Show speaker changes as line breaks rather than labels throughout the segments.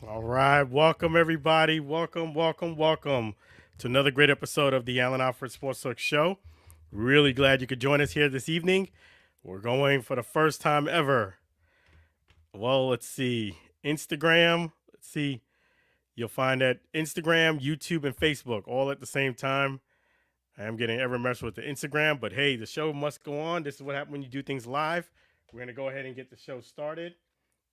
All right, welcome everybody. Welcome to another great episode of the Alford Sports Talk Show. Really glad you could join us here this evening. We're going for the first time ever. Well, let's see. Instagram. Let's see. You'll find that Instagram, YouTube, and Facebook all at the same time. I am getting ever messed with the Instagram, but hey, the show must go on. This is what happens when you do things live. We're going to go ahead and get the show started.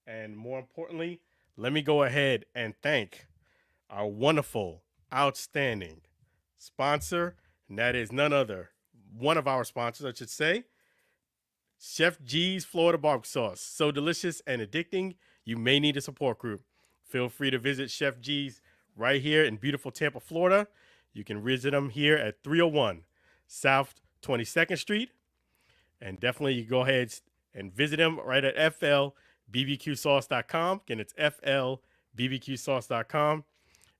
And more importantly, let me go ahead and thank our wonderful, outstanding sponsor, and that is none other, one of our sponsors, I should say, Chef G's Florida Barbecue Sauce. So delicious and addicting, you may need a support group. Feel free to visit Chef G's right here in beautiful Tampa, Florida. You can visit them here at 301 South 22nd Street. And definitely you go ahead and visit them right at flbbqsauce.com. Again, it's flbbqsauce.com.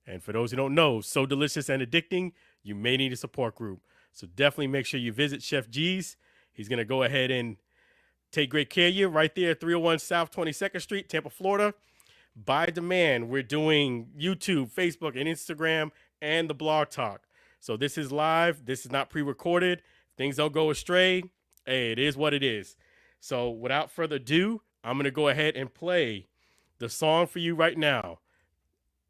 And for those who don't know, so delicious and addicting, you may need a support group. So definitely make sure you visit Chef G's. He's going to go ahead and take great care of you right there at 301 South 22nd Street, Tampa, Florida. By demand, we're doing YouTube, Facebook, and Instagram, and the blog talk. So this is live. This is not pre-recorded. Things don't go astray. Hey, it is what it is. So without further ado, I'm going to go ahead and play the song for you right now.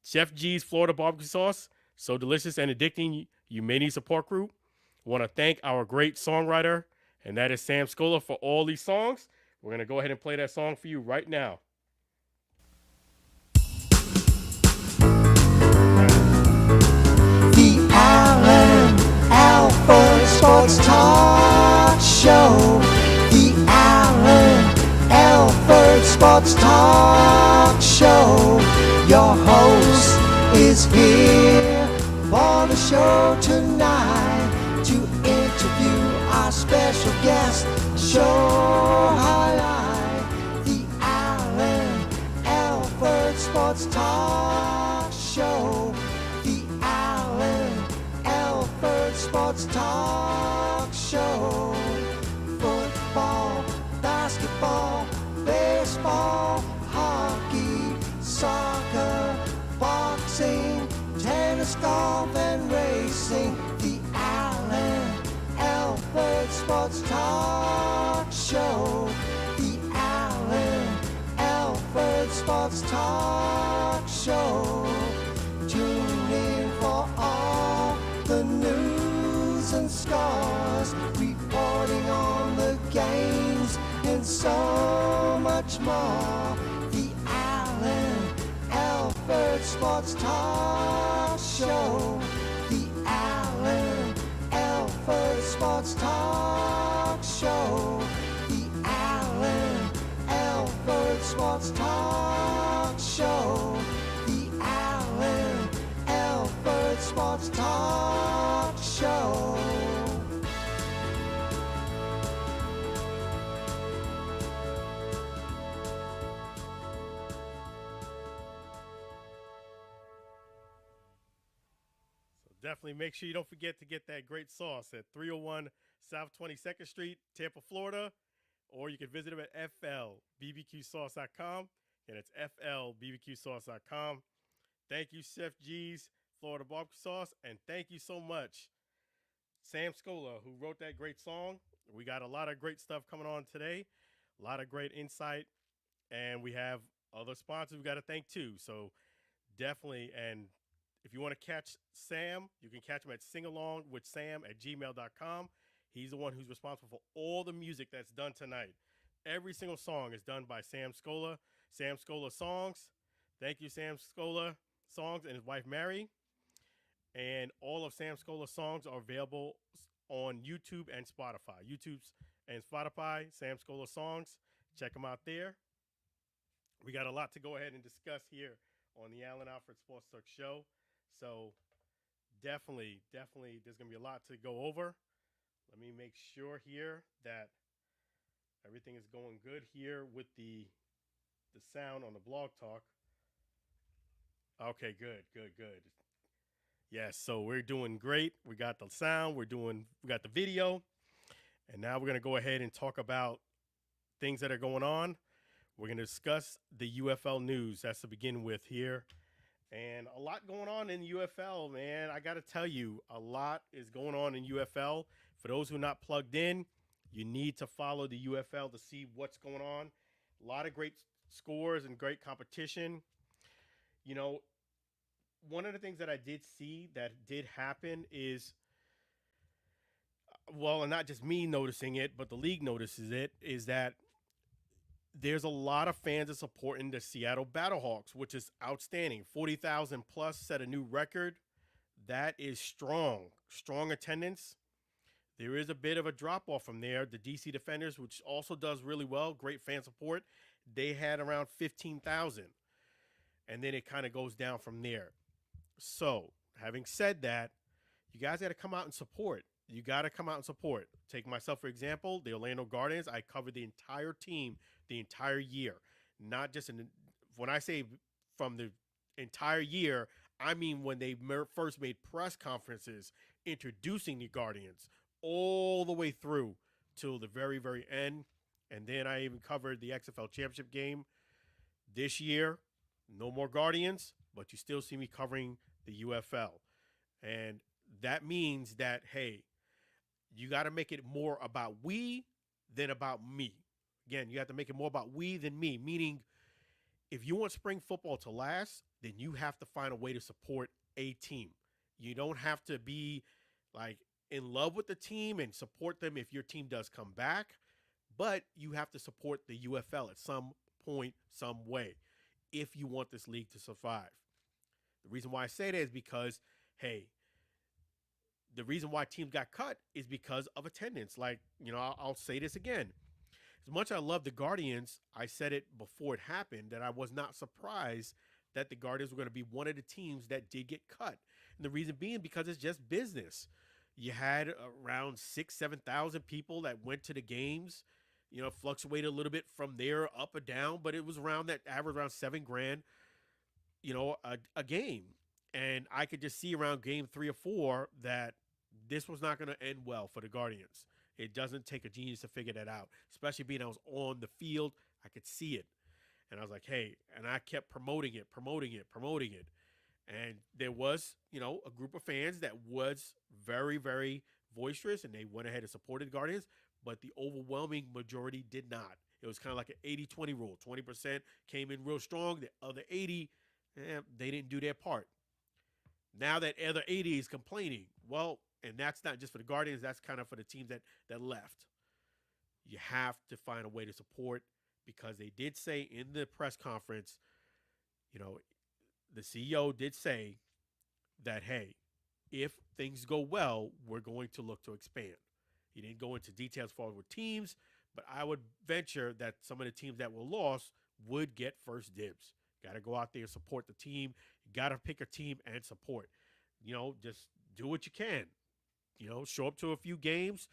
Chef G's Florida Barbecue Sauce, so delicious and addicting, you may need support group. I want to thank our great songwriter, and that is Sam Scola, for all these songs. We're going to go ahead and play that song for you right now.
The Alford Sports Talk Show. The Alford Sports Talk Show. Your host is here for the show tonight to interview our special guest. Show highlight the Alford Sports Talk Show. The Alford Sports Talk Show. Football, basketball, baseball, hockey, soccer, boxing, tennis, golf, and racing. The Alford Sports Talk Show. The Alford Sports Talk Show. Tune in for all the news and scores, reporting on the games and so much more. The Alford Sports Talk Show. The Alford Sports Talk Show. The Alford Sports Talk Show. The Alford Sports Talk Show.
Definitely make sure you don't forget to get that great sauce at 301 South 22nd Street, Tampa, Florida. Or you can visit them at flbbqsauce.com. And it's flbbqsauce.com. Thank you, Chef G's Florida Barbecue Sauce. And thank you so much, Sam Scola, who wrote that great song. We got a lot of great stuff coming on today. A lot of great insight. And we have other sponsors we got to thank too. So definitely, and if you want to catch Sam, you can catch him at singalongwithsam@gmail.com. He's the one who's responsible for all the music that's done tonight. Every single song is done by Sam Scola. Sam Scola Songs. Thank you, Sam Scola Songs and his wife, Mary. And all of Sam Scola songs are available on YouTube and Spotify. YouTube's and Spotify, Sam Scola Songs. Check them out there. We got a lot to go ahead and discuss here on the Alford Sports Talk Show. So definitely, there's going to be a lot to go over. Let me make sure here that everything is going good here with the sound on the blog talk. Okay, good. Yes, so we're doing great. We got the sound, we got the video, and now we're going to go ahead and talk about things that are going on. We're going to discuss the UFL news. That's to begin with here. And a lot going on in UFL, man. I got to tell you, a lot is going on in UFL. For those who are not plugged in, you need to follow the UFL to see what's going on. A lot of great scores and great competition. You know, one of the things that I did see that did happen is, well, and not just me noticing it, but the league notices it, is that there's a lot of fans that supporting the Seattle Battlehawks, which is outstanding. 40,000 plus, set a new record. That is strong attendance. There is a bit of a drop off from there. The DC Defenders, which also does really well, great fan support, they had around 15,000. And then it kind of goes down from there. So, having said that, you guys got to come out and support. You got to come out and support. Take myself, for example, the Orlando Guardians. I covered the entire team the entire year. Not just when I say from the entire year, I mean when they first made press conferences introducing the Guardians all the way through till the very, very end. And then I even covered the XFL Championship game this year. No more Guardians, but you still see me covering the UFL. And that means that, hey, you got to make it more about we than about me. Again, you have to make it more about we than me, meaning if you want spring football to last, then you have to find a way to support a team. You don't have to be like in love with the team and support them if your team does come back, but you have to support the UFL at some point, some way, if you want this league to survive. The reason why I say that is because, hey, the reason why teams got cut is because of attendance. Like, you know, I'll say this again. As much as I love the Guardians, I said it before it happened that I was not surprised that the Guardians were going to be one of the teams that did get cut. And the reason being because it's just business. You had around 6,000, 7,000 people that went to the games. You know, fluctuated a little bit from there up or down, but it was around that average around $7,000, you know, a game. And I could just see around game 3 or 4 that this was not going to end well for the Guardians. It doesn't take a genius to figure that out, especially being I was on the field. I could see it. And I was like, hey, and I kept promoting it. And there was, you know, a group of fans that was very, very boisterous, and they went ahead and supported the Guardians, but the overwhelming majority did not. It was kind of like an 80-20 rule. 20% came in real strong. The other 80, they didn't do their part. Now that other 80 is complaining, well, and that's not just for the Guardians, that's kind of for the teams that left. You have to find a way to support, because they did say in the press conference, you know, the CEO did say that, hey, if things go well, we're going to look to expand. He didn't go into details for with teams, but I would venture that some of the teams that were lost would get first dibs. Got to go out there and support the team. You got to pick a team and support. You know, just do what you can. You know, show up to a few games,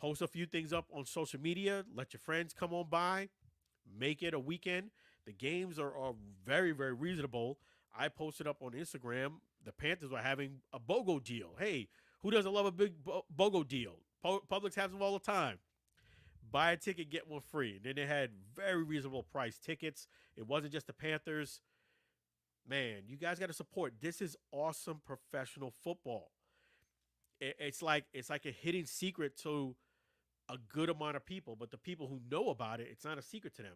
post a few things up on social media, let your friends come on by, make it a weekend. The games are very, very reasonable. I posted up on Instagram, the Panthers were having a BOGO deal. Hey, who doesn't love a big BOGO deal? Publix has them all the time. Buy a ticket, get one free. And then they had very reasonable price tickets. It wasn't just the Panthers. Man, you guys got to support. This is awesome professional football. It's like a hidden secret to a good amount of people, but the people who know about it, it's not a secret to them.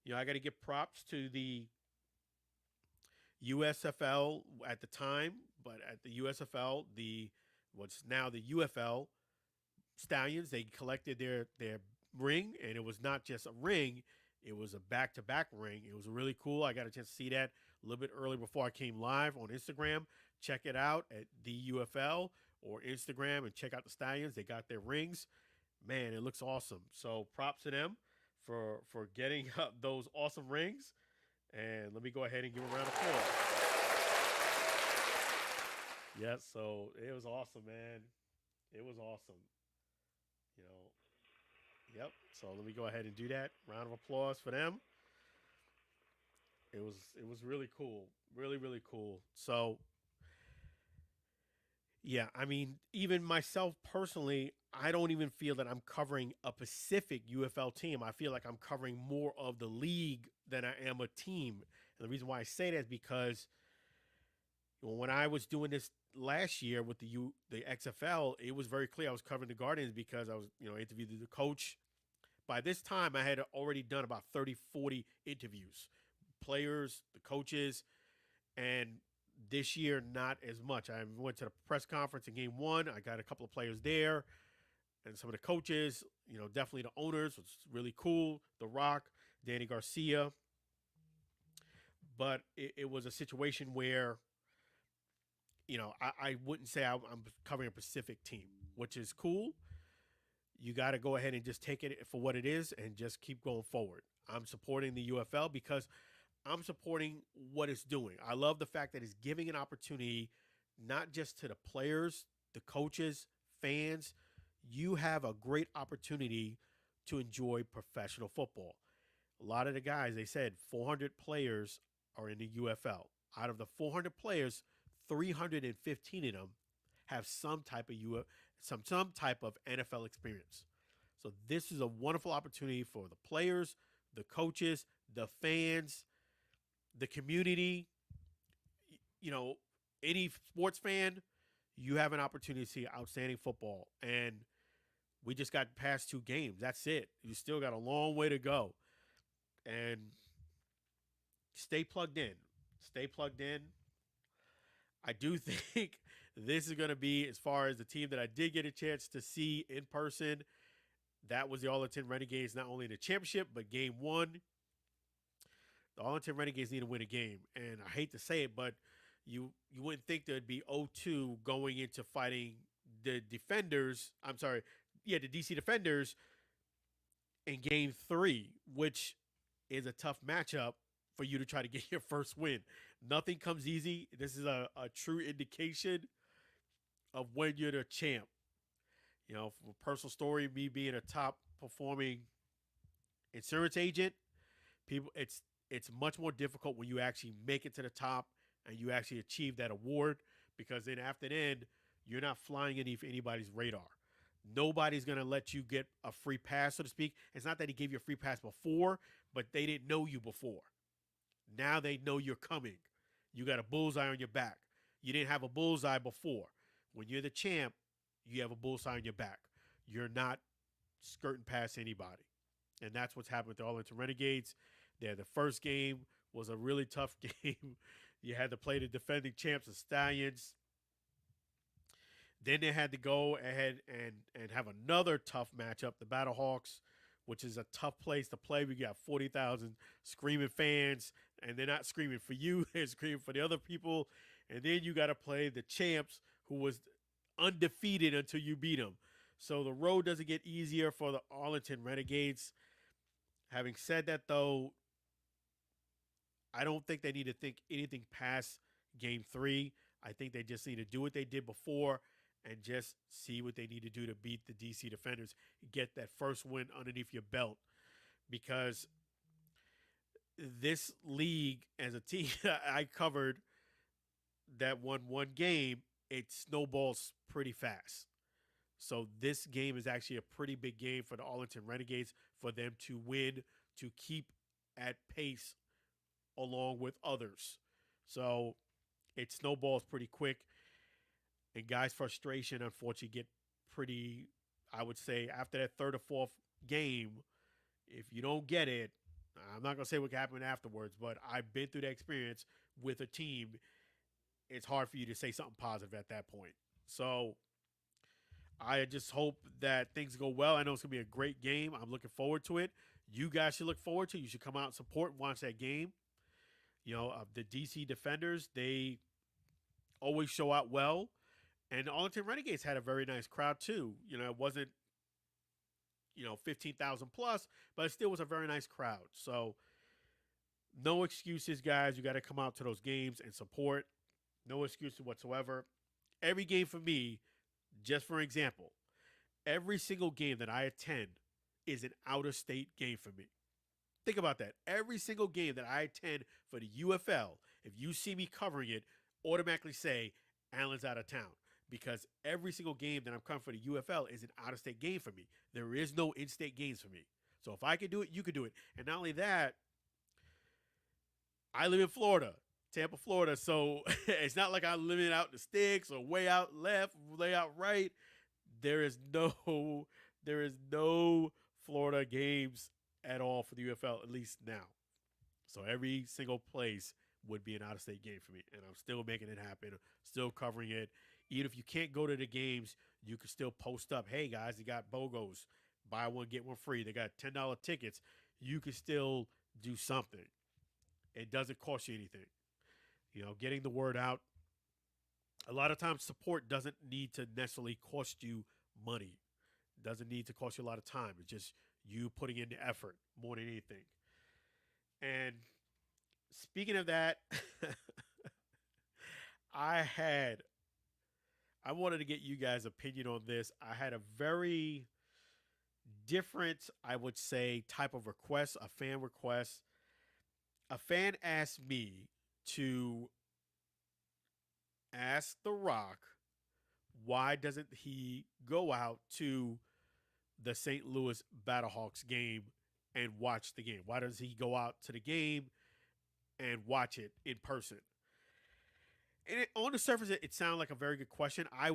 You know, I got to give props to the USFL at the time, but at the USFL, what's now the UFL Stallions, they collected their ring, and it was not just a ring, it was a back-to-back ring. It was really cool. I got a chance to see that a little bit earlier before I came live on Instagram. Check it out at the UFL or Instagram and check out the Stallions. They got their rings. Man, it looks awesome. So props to them for getting those awesome rings. And let me go ahead and give a round of applause. Yes, so it was awesome, man. It was awesome. You know, yep. So let me go ahead and do that. Round of applause for them. It was really cool. Really, really cool. So yeah, I mean, even myself personally, I don't even feel that I'm covering a Pacific UFL team. I feel like I'm covering more of the league than I am a team. And the reason why I say that is because when I was doing this last year with the XFL, it was very clear I was covering the Guardians because I was, interviewed the coach. By this time, I had already done about 30, 40 interviews, players, the coaches, and this year, not as much. I went to the press conference in game one. I got a couple of players there and some of the coaches, definitely the owners, which is really cool. The Rock, Danny Garcia. But it was a situation where, I wouldn't say I'm covering a Pacific team, which is cool. You got to go ahead and just take it for what it is and just keep going forward. I'm supporting the UFL because I'm supporting what it's doing. I love the fact that it's giving an opportunity not just to the players, the coaches, fans. You have a great opportunity to enjoy professional football. A lot of the guys, they said 400 players are in the UFL. Out of the 400 players, 315 of them have some type of some type of NFL experience. So this is a wonderful opportunity for the players, the coaches, the fans, the community. You know, any sports fan, you have an opportunity to see outstanding football. And we just got past 2 games. That's it. You still got a long way to go. And stay plugged in. Stay plugged in. I do think this is going to be, as far as the team that I did get a chance to see in person, that was the Arlington Renegades, not only in the championship, but game 1. The Arlington Renegades need to win a game. And I hate to say it, but you wouldn't think there'd be 0-2 going into fighting the defenders. I'm sorry. Yeah, the DC Defenders in game 3, which is a tough matchup for you to try to get your first win. Nothing comes easy. This is a true indication of when you're the champ. From a personal story, me being a top performing insurance agent, it's much more difficult when you actually make it to the top and you actually achieve that award, because then after then, you're not flying anybody's radar. Nobody's going to let you get a free pass, so to speak. It's not that he gave you a free pass before, but they didn't know you before. Now they know you're coming. You got a bullseye on your back. You didn't have a bullseye before. When you're the champ, you have a bullseye on your back. You're not skirting past anybody. And that's what's happened with the Arlington Renegades. The first game was a really tough game. You had to play the defending champs, the Stallions. Then they had to go ahead and have another tough matchup, the Battlehawks, which is a tough place to play. We got 40,000 screaming fans, and they're not screaming for you. They're screaming for the other people. And then you got to play the champs, who was undefeated until you beat them. So the road doesn't get easier for the Arlington Renegades. Having said that, though, I don't think they need to think anything past game 3. I think they just need to do what they did before and just see what they need to do to beat the DC Defenders, get that first win underneath your belt. Because this league, as a team I covered that won 1 game, it snowballs pretty fast. So this game is actually a pretty big game for the Arlington Renegades, for them to win, to keep at pace along with others. So it snowballs pretty quick. And guys' frustration, unfortunately, get pretty, I would say, after that 3rd or 4th game, if you don't get it, I'm not going to say what happened afterwards, but I've been through that experience with a team. It's hard for you to say something positive at that point. So I just hope that things go well. I know it's going to be a great game. I'm looking forward to it. You guys should look forward to it. You should come out and support and watch that game. The DC Defenders, they always show out well. And the Arlington Renegades had a very nice crowd too. It wasn't, 15,000 plus, but it still was a very nice crowd. So no excuses, guys. You got to come out to those games and support. No excuses whatsoever. Every game for me, just for example, every single game that I attend is an out-of-state game for me. Think about that. Every single game that I attend for the UFL, if you see me covering it, automatically say, Allen's out of town.
because every single game that I'm covering for the UFL is an out-of-state game for me. There is no in-state games for me. So if I can do it, you can do it. And not only that, I live in Florida, Tampa, Florida. So it's not like I'm living out in the sticks or way out left, way out right. There is no Florida games at all for the UFL, at least now. So every single place would be an out-of-state game for me, and I'm still making it happen, still covering it. Even if you can't go to the games, you can still post up, hey, guys, they got BOGOs, buy one, get one free. They got $10 tickets. You can still do something. It doesn't cost you anything. Getting the word out. A lot of times support doesn't need to necessarily cost you money. It doesn't need to cost you a lot of time. It's just you putting in the effort more than anything. And speaking of that, I wanted to get you guys' opinion on this. I had a very different, I would say, type of request, a fan request. A fan asked me to ask The Rock, why doesn't he go out to the St. Louis Battlehawks game and watch the game? Why does he go out to the game and watch it in person? And on the surface, it sounded like a very good question. I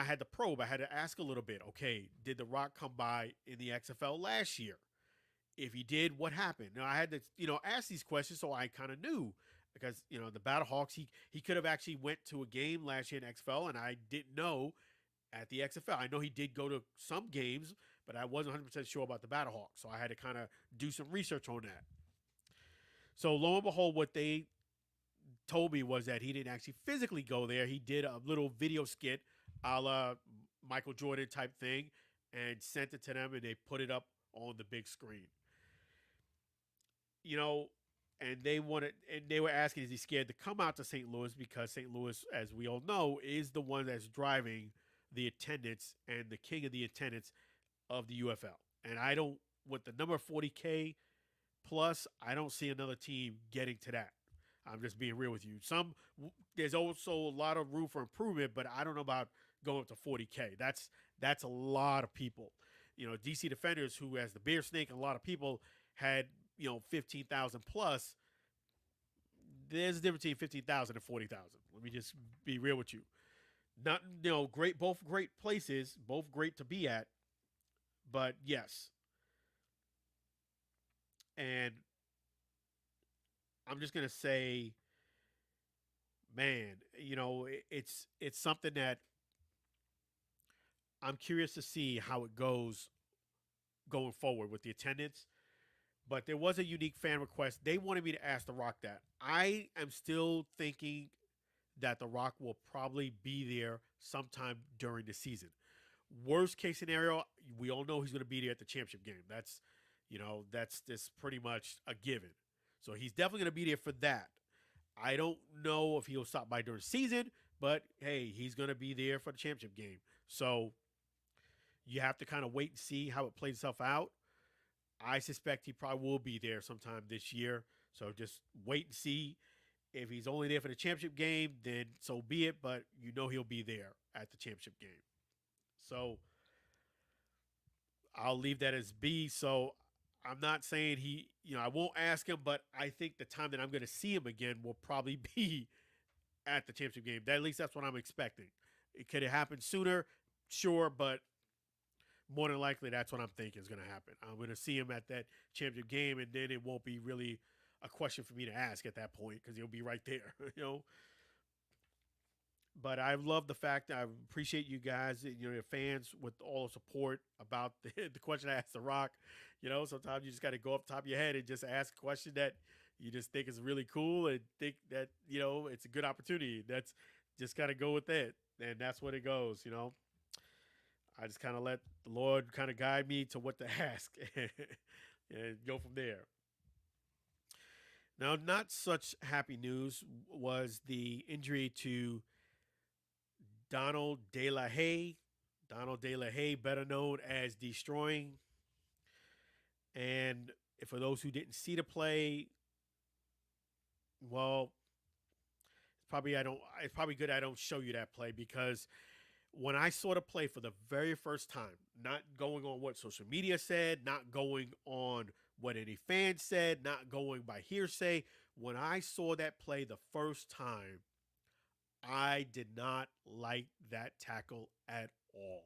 had to probe. I had to ask a little bit. Okay, did The Rock come by in the XFL last year? If he did, what happened? Now I had to, ask these questions so I kind of knew, because the Battlehawks, he could have actually went to a game last year in XFL, and I didn't know at the XFL. I know he did go to some games, but I wasn't 100% sure about the Battlehawks, so I had to kind of do some research on that. So lo and behold, what they told me was that he didn't actually physically go there. He did a little video skit a la Michael Jordan type thing and sent it to them, and they put it up on the big screen. And they were asking, is he scared to come out to St. Louis? Because St. Louis, as we all know, is the one that's driving the attendance and the king of the attendance of the UFL. And with the number 40K plus, I don't see another team getting to that. I'm just being real with you. There's also a lot of room for improvement, but I don't know about going up to 40K. That's a lot of people. DC Defenders, who has the Bear Snake, and a lot of people had 15,000 plus. There's a difference between 15,000 and 40,000. Let me just be real with you. Not great, both great places, both great to be at, but yes. And I'm just gonna say, man, it's something that I'm curious to see how it goes going forward with the attendance. But there was a unique fan request. They wanted me to ask The Rock that. I am still thinking that The Rock will probably be there sometime during the season. Worst case scenario, we all know he's going to be there at the championship game. That's just pretty much a given. So he's definitely going to be there for that. I don't know if he'll stop by during the season, but hey, he's going to be there for the championship game. So you have to kind of wait and see how it plays itself out. I suspect he probably will be there sometime this year. So just wait and see. If he's only there for the championship game, then so be it. But he'll be there at the championship game. So I'll leave that as B. So I'm not saying I won't ask him, but I think the time that I'm going to see him again will probably be at the championship game. At least that's what I'm expecting. Could it happen sooner? Sure, but more than likely, that's what I'm thinking is going to happen. I'm going to see him at that championship game, and then it won't be really a question for me to ask at that point because he'll be right there, But I love the fact that I appreciate you guys, your fans, with all the support about the question I asked The Rock. Sometimes you just got to go up top of your head and just ask a question that you just think is really cool and think that, it's a good opportunity. That's just got to go with it. And that's what it goes, I just kind of let the Lord kind of guide me to what to ask and go from there. Now, not such happy news was the injury to Donald De La Haye. Donald De La Haye, better known as Deestroying. And for those who didn't see the play, well, it's probably good I don't show you that play because When I saw the play for the very first time, not going on what social media said, not going on what any fan said, not going by hearsay, when I saw that play the first time, I did not like that tackle at all.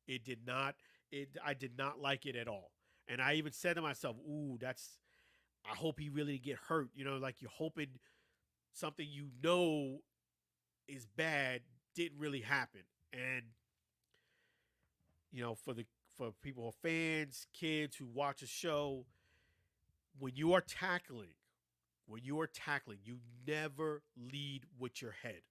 It did not. I did not like it at all. And I even said to myself, "Ooh, that's. I hope he really didn't get hurt. You know, like you're hoping something you know is bad didn't really happen." And for people who are fans, kids who watch a show, when you are tackling, you never lead with your head.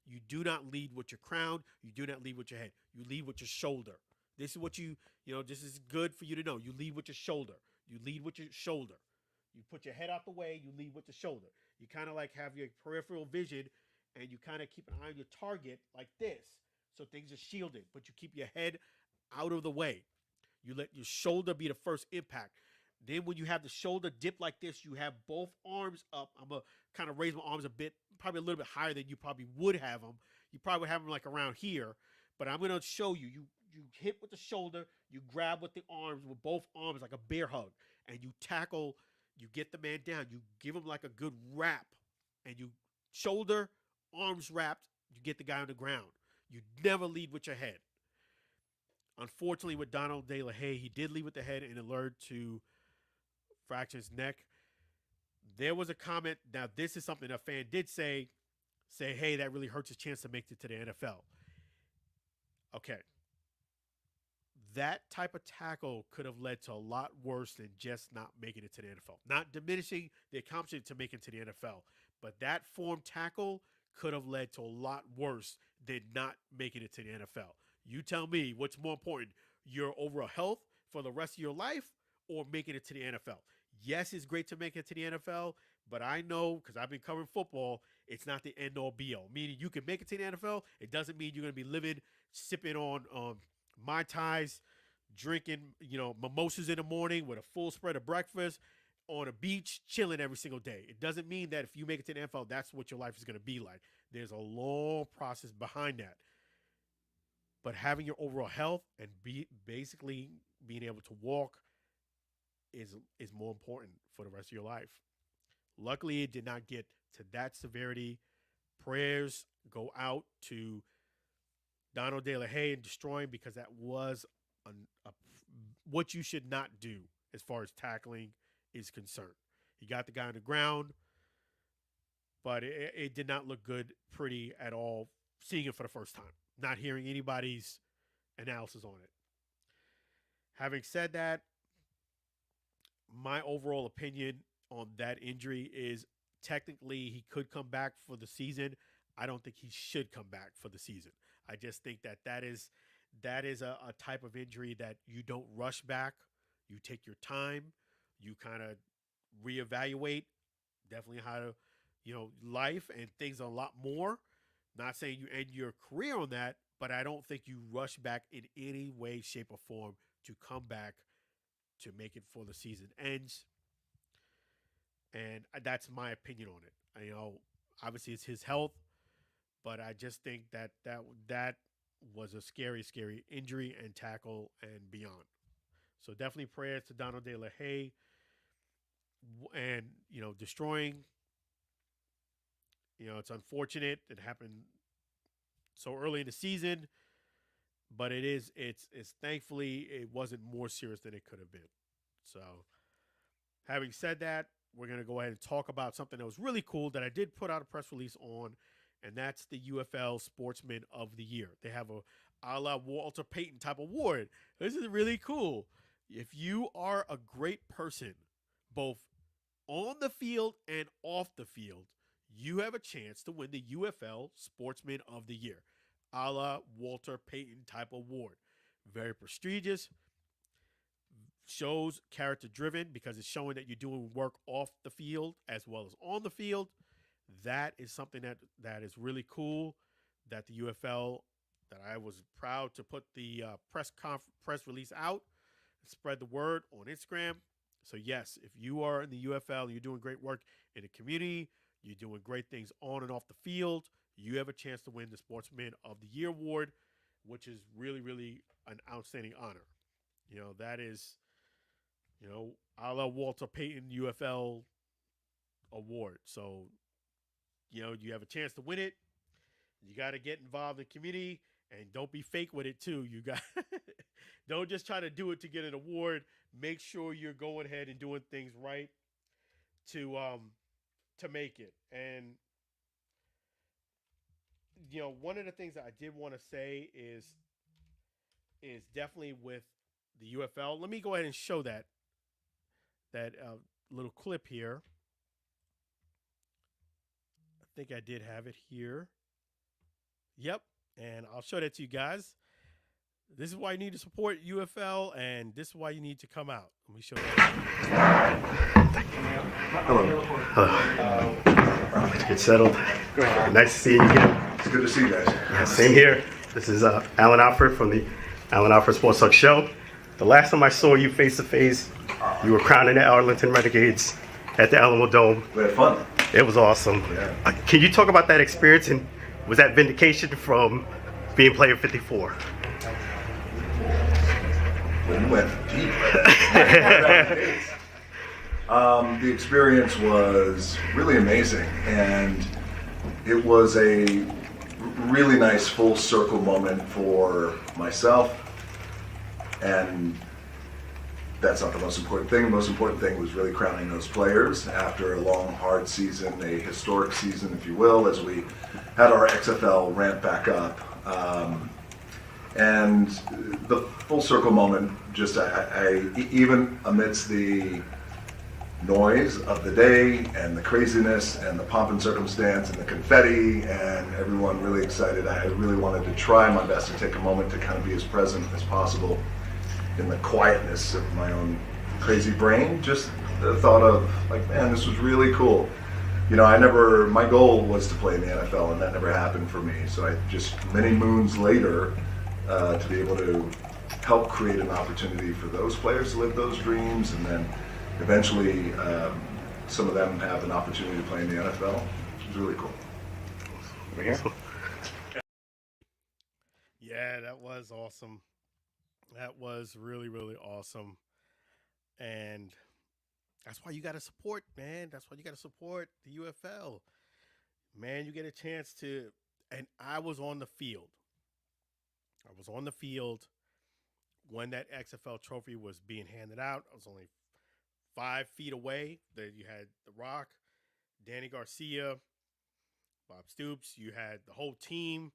You do not lead with your crown. You do not lead with your head. You lead with your shoulder. This is what this is good for you to know. You lead with your shoulder. You lead with your shoulder. You put your head out the way. You lead with the shoulder. You kind of like have your peripheral vision and you kind of keep an eye on your target like this. So things are shielded, but you keep your head out of the way. You let your shoulder be the first impact. Then when you have the shoulder dip like this, you have both arms up. I'm going to kind of raise my arms a bit, probably a little bit higher than you probably would have them. You probably would have them like around here. But I'm going to show you. You hit with the shoulder. You grab with the arms, with both arms like a bear hug. And you tackle. You get the man down. You give him like a good wrap. And you shoulder, arms wrapped. You get the guy on the ground. You never lead with your head. Unfortunately, with Donald De La Haye, he did lead with the head and it led to fracture his neck. There was a comment. Now, this is something a fan did say, hey, that really hurts his chance to make it to the NFL. Okay. That type of tackle could have led to a lot worse than just not making it to the NFL. Not diminishing the accomplishment to make it to the NFL, but that form tackle could have led to a lot worse than not making it to the NFL. You tell me what's more important, your overall health for the rest of your life or making it to the NFL. Yes, it's great to make it to the NFL, but I know because I've been covering football, it's not the end all be all. Meaning you can make it to the NFL, it doesn't mean you're going to be living, sipping on Mai Tais, drinking, mimosas in the morning with a full spread of breakfast on a beach, chilling every single day. It doesn't mean that if you make it to the NFL, that's what your life is going to be like. There's a long process behind that. But having your overall health and basically being able to walk is more important for the rest of your life. Luckily, it did not get to that severity. Prayers go out to Donald De La Haye and Deestroying because that was what you should not do as far as tackling is concerned. He got the guy on the ground, but it did not look good, pretty at all, seeing it for the first time, not hearing anybody's analysis on it. Having said that, my overall opinion on that injury is technically he could come back for the season. I don't think he should come back for the season. I just think that is a type of injury that you don't rush back. You take your time. You kind of reevaluate definitely how to, life and things a lot more. Not saying you end your career on that, but I don't think you rush back in any way, shape, or form to come back to make it for the season ends. And that's my opinion on it. Obviously it's his health, but I just think that was a scary, scary injury and tackle and beyond. So definitely prayers to Donald De La Haye and, Deestroying. It's unfortunate it happened so early in the season, but it's thankfully it wasn't more serious than it could have been. So having said that, we're going to go ahead and talk about something that was really cool that I did put out a press release on, and that's the UFL Sportsman of the Year. They have a la Walter Payton type award. This is really cool. If you are a great person, both on the field and off the field, you have a chance to win the UFL Sportsman of the Year, a la Walter Payton type award. Very prestigious. Shows character driven because it's showing that you're doing work off the field as well as on the field. That is something that is really cool. That the UFL, that I was proud to put the press release out, spread the word on Instagram. So yes, if you are in the UFL and you're doing great work in the community, you're doing great things on and off the field, you have a chance to win the Sportsman of the Year award. which is really, really an outstanding honor. That is, a la Walter Payton UFL award. So, you have a chance to win it. You got to get involved in the community and don't be fake with it too. You got don't just try to do it to get an award. Make sure you're going ahead and doing things right to make it. And one of the things that I did want to say is definitely with the UFL. Let me go ahead and show that little clip here. I think I did have it here. Yep, and I'll show that to you guys. This is why you need to support UFL, and this is why you need to come out. Let me show you.
Hello. Hello. Get settled. Nice to see you again.
It's good to see you guys.
Yeah, same here. This is Alan Alford from the Alan Alford Sports Talk Show. The last time I saw you face to face, you were crowning the Arlington Renegades at the Alamo Dome.
We had fun.
It was awesome.
Yeah.
Can you talk about that experience, and was that vindication from being player 54?
We went deep. The experience was really amazing, and it was a really nice full circle moment for myself. And that's not the most important thing. The most important thing was really crowning those players after a long, hard season, a historic season, if you will, as we had our XFL ramp back up. And the full circle moment, just even amidst the noise of the day and the craziness and the pomp and circumstance and the confetti and everyone really excited, I really wanted to try my best to take a moment to kind of be as present as possible in the quietness of my own crazy brain. Just the thought of like, man, this was really cool. My goal was to play in the NFL, and that never happened for me. So I just, many moons later, to be able to help create an opportunity for those players to live those dreams, and then eventually some of them have an opportunity to play in the NFL. It was really cool.
Over here.
Yeah, that was awesome. That was really, really awesome. And that's why you got to support, man. That's why you got to support the UFL. Man, you get a chance to, and I was on the field. I was on the field when that XFL trophy was being handed out. I was only 5 feet away. Then you had The Rock, Danny Garcia, Bob Stoops. You had the whole team.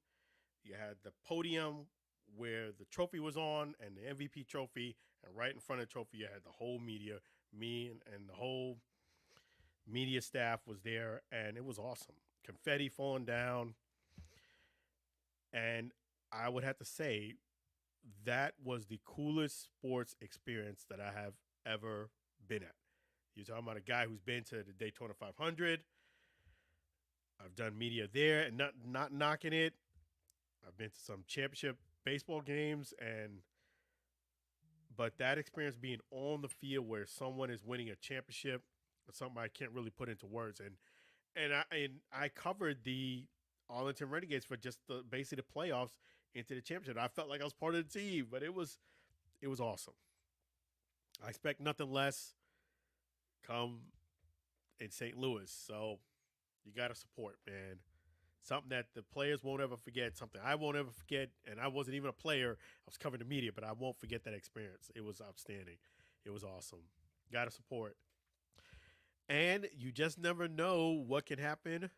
You had the podium where the trophy was on and the MVP trophy. And right in front of the trophy, you had the whole media. Me and the whole media staff was there. And it was awesome. Confetti falling down. And I would have to say that was the coolest sports experience that I have ever been at. You're talking about a guy who's been to the Daytona 500. I've done media there and not knocking it. I've been to some championship baseball games, but that experience being on the field where someone is winning a championship is something I can't really put into words. And I covered the Arlington Renegades for just basically the playoffs into the championship. I felt like I was part of the team, but it was awesome. I expect nothing less come in St. Louis. So you got to support, man. Something that the players won't ever forget, something I won't ever forget. And I wasn't even a player. I was covering the media, but I won't forget that experience. It was outstanding. It was awesome. Got to support. And you just never know what can happen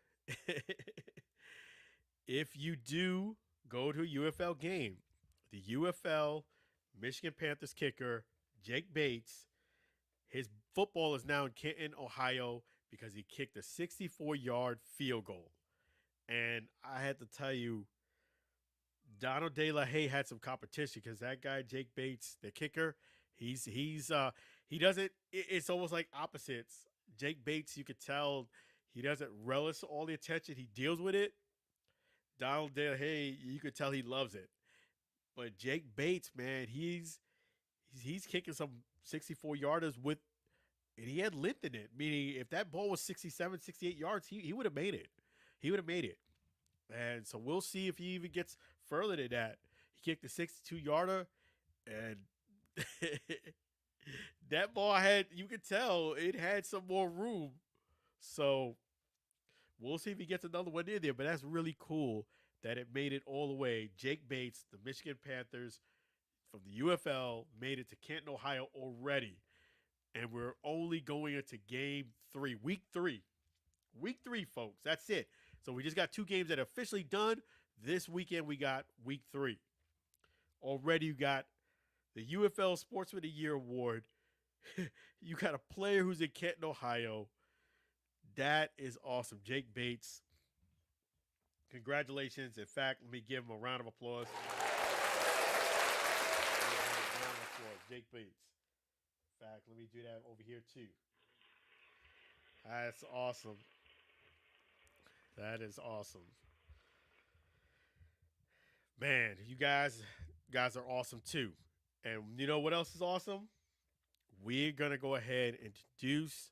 if you do go to a UFL game. The UFL Michigan Panthers kicker, Jake Bates, his football is now in Caton, Ohio, because he kicked a 64-yard field goal. And I had to tell you, Donald De La Haye had some competition because that guy, Jake Bates, the kicker, he doesn't, it's almost like opposites. Jake Bates, you could tell he doesn't relish all the attention. He deals with it. Donald De La Haye, you could tell he loves it. But Jake Bates, man, he's kicking some 64-yarders with, and he had length in it. Meaning, if that ball was 67, 68 yards, he would have made it. He would have made it. And so we'll see if he even gets further than that. He kicked a 62-yarder, and that ball had, you could tell it had some more room. So we'll see if he gets another one in there, but that's really cool that it made it all the way. Jake Bates, the Michigan Panthers from the UFL, made it to Canton, Ohio already. And we're only going into game 3, week 3. Week 3, folks. That's it. So we just got 2 games that are officially done. This weekend we got week 3. Already you got the UFL Sportsman of the Year award. You got a player who's in Canton, Ohio. That is awesome. Jake Bates. Congratulations. In fact, let me give him a round of applause. Jake Bates. In fact, let me do that over here too. That's awesome. That is awesome. Man, you guys are awesome too. And you know what else is awesome? We're going to go ahead and introduce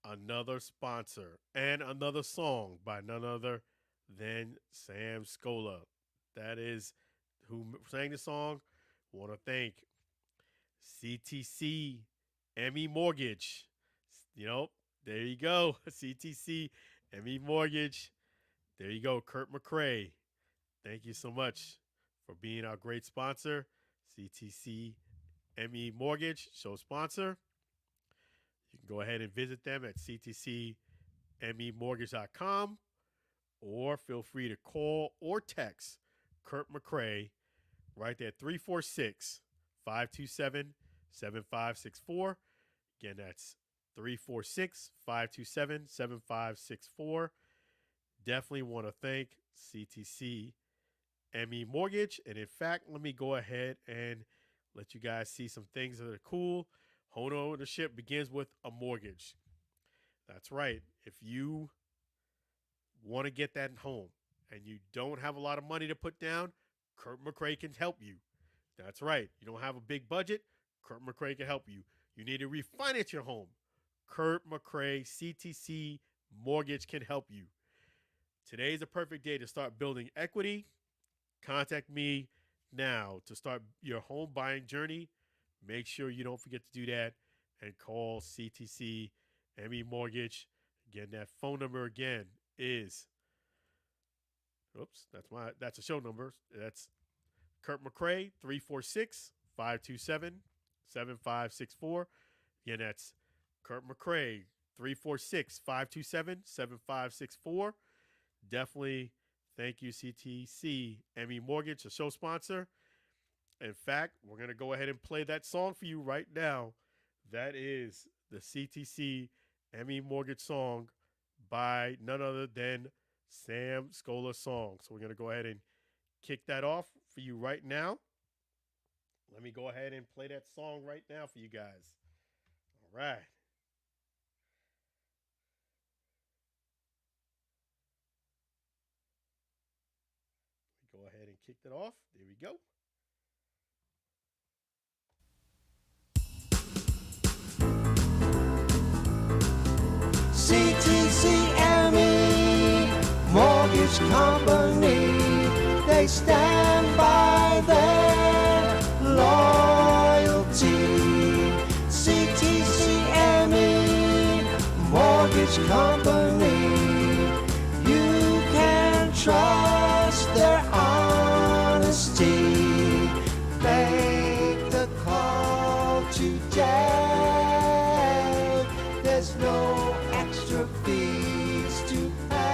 another sponsor and another song by none other than Sam Scola. That is who sang the song. Want to thank CTC ME Mortgage. You know, there you go. CTC ME Mortgage. There you go. Kurt McCrae. Thank you so much for being our great sponsor. CTC ME Mortgage, show sponsor. You can go ahead and visit them at ctcmemortgage.com or feel free to call or text Kurt McCrae right there, 346-527-7564. Again, that's 346-527-7564. Definitely want to thank CTC ME Mortgage. And in fact, let me go ahead and let you guys see some things that are cool. Home ownership begins with a mortgage. That's right. If you want to get that home and you don't have a lot of money to put down, Kurt McCrae can help you. That's right. You don't have a big budget, Kurt McCrae can help you. You need to refinance your home, Kurt McCrae CTC Mortgage can help you. Today is a perfect day to start building equity. Contact me now to start your home buying journey. Make sure you don't forget to do that and call CTC ME Mortgage. Again, that phone number again is, that's a show number. That's Kurt McCrae, 346-527-7564. Again, that's Kurt McCrae, 346-527-7564. Definitely thank you, CTC ME Mortgage, a show sponsor. In fact, we're going to go ahead and play that song for you right now. That is the CTC ME Mortgage song by none other than Sam Scola song. So we're going to go ahead and kick that off for you right now. Let me go ahead and play that song right now for you guys. All right. Go ahead and kick that off. There we go.
CTCME Mortgage Company, they stand by their loyalty. CTCME Mortgage Company, you can trust their honesty. Make the call today. There's no extra fees to pay.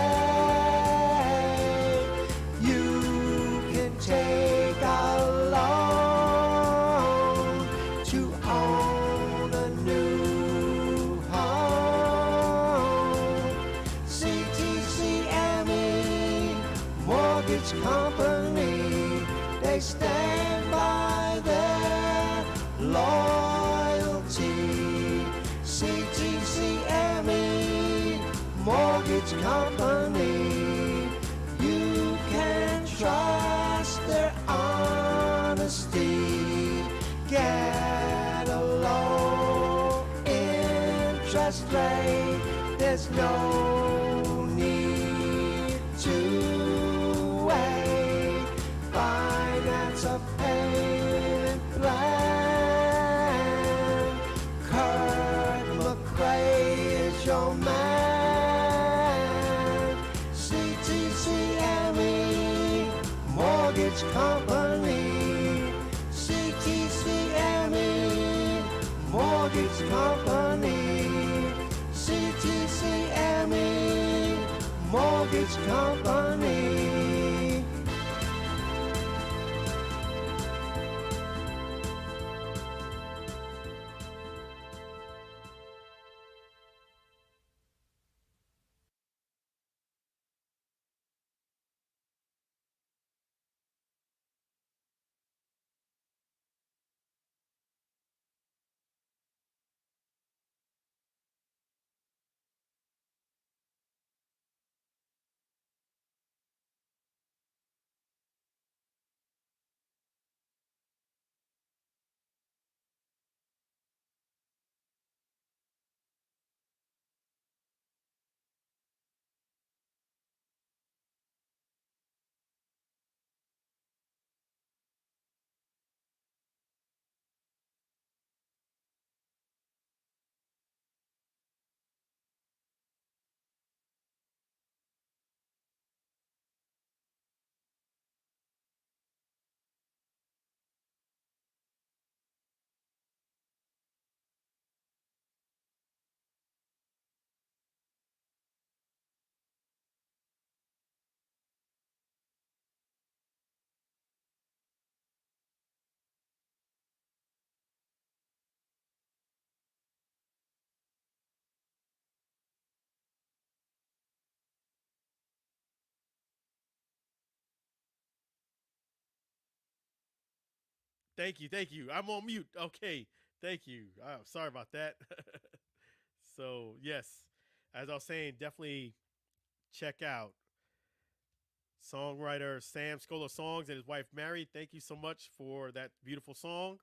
You can take a loan to own a new home. CTCME Mortgage Company, they stand by their loyalty. CTCME Mortgage Company, you can trust their honesty. Get a low interest rate, there's no need to wait. Finance your mind. CTCME Mortgage Company. CTCME Mortgage Company. CTCME Mortgage Company.
Thank you, thank you. I'm on mute. Okay, thank you. Sorry about that. So yes, as I was saying, definitely check out songwriter Sam Scola Songs and his wife Mary. Thank you so much for that beautiful song.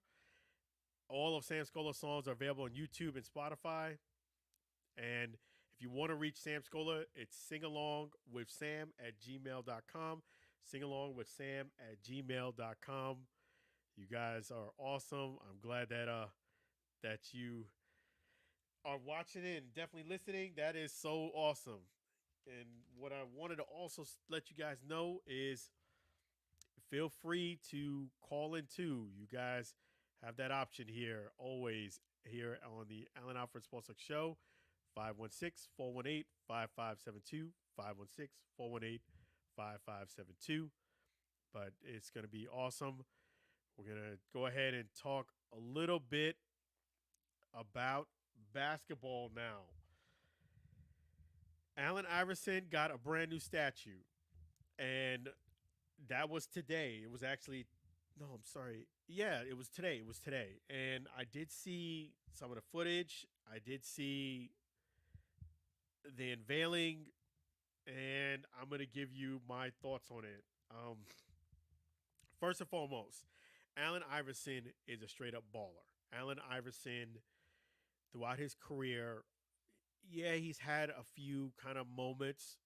All of Sam Scola songs are available on YouTube and Spotify. And if you want to reach Sam Scola, it's singalongwithsam at gmail.com. Singalongwithsam at gmail.com. You guys are awesome. I'm glad that you are watching it and definitely listening. That is so awesome. And what I wanted to also let you guys know is feel free to call in too. You guys have that option here always here on the Allen Alford Sports Show. 516-418-5572. 516-418-5572. But it's going to be awesome. We're going to go ahead and talk a little bit about basketball now. Allen Iverson got a brand new statue, and that was today. It was actually, no, I'm sorry. Yeah, it was today. It was today. And I did see some of the footage. I did see the unveiling, and I'm going to give you my thoughts on it. First and foremost, Allen Iverson is a straight up baller. Allen Iverson, throughout his career, yeah, he's had a few kind of moments,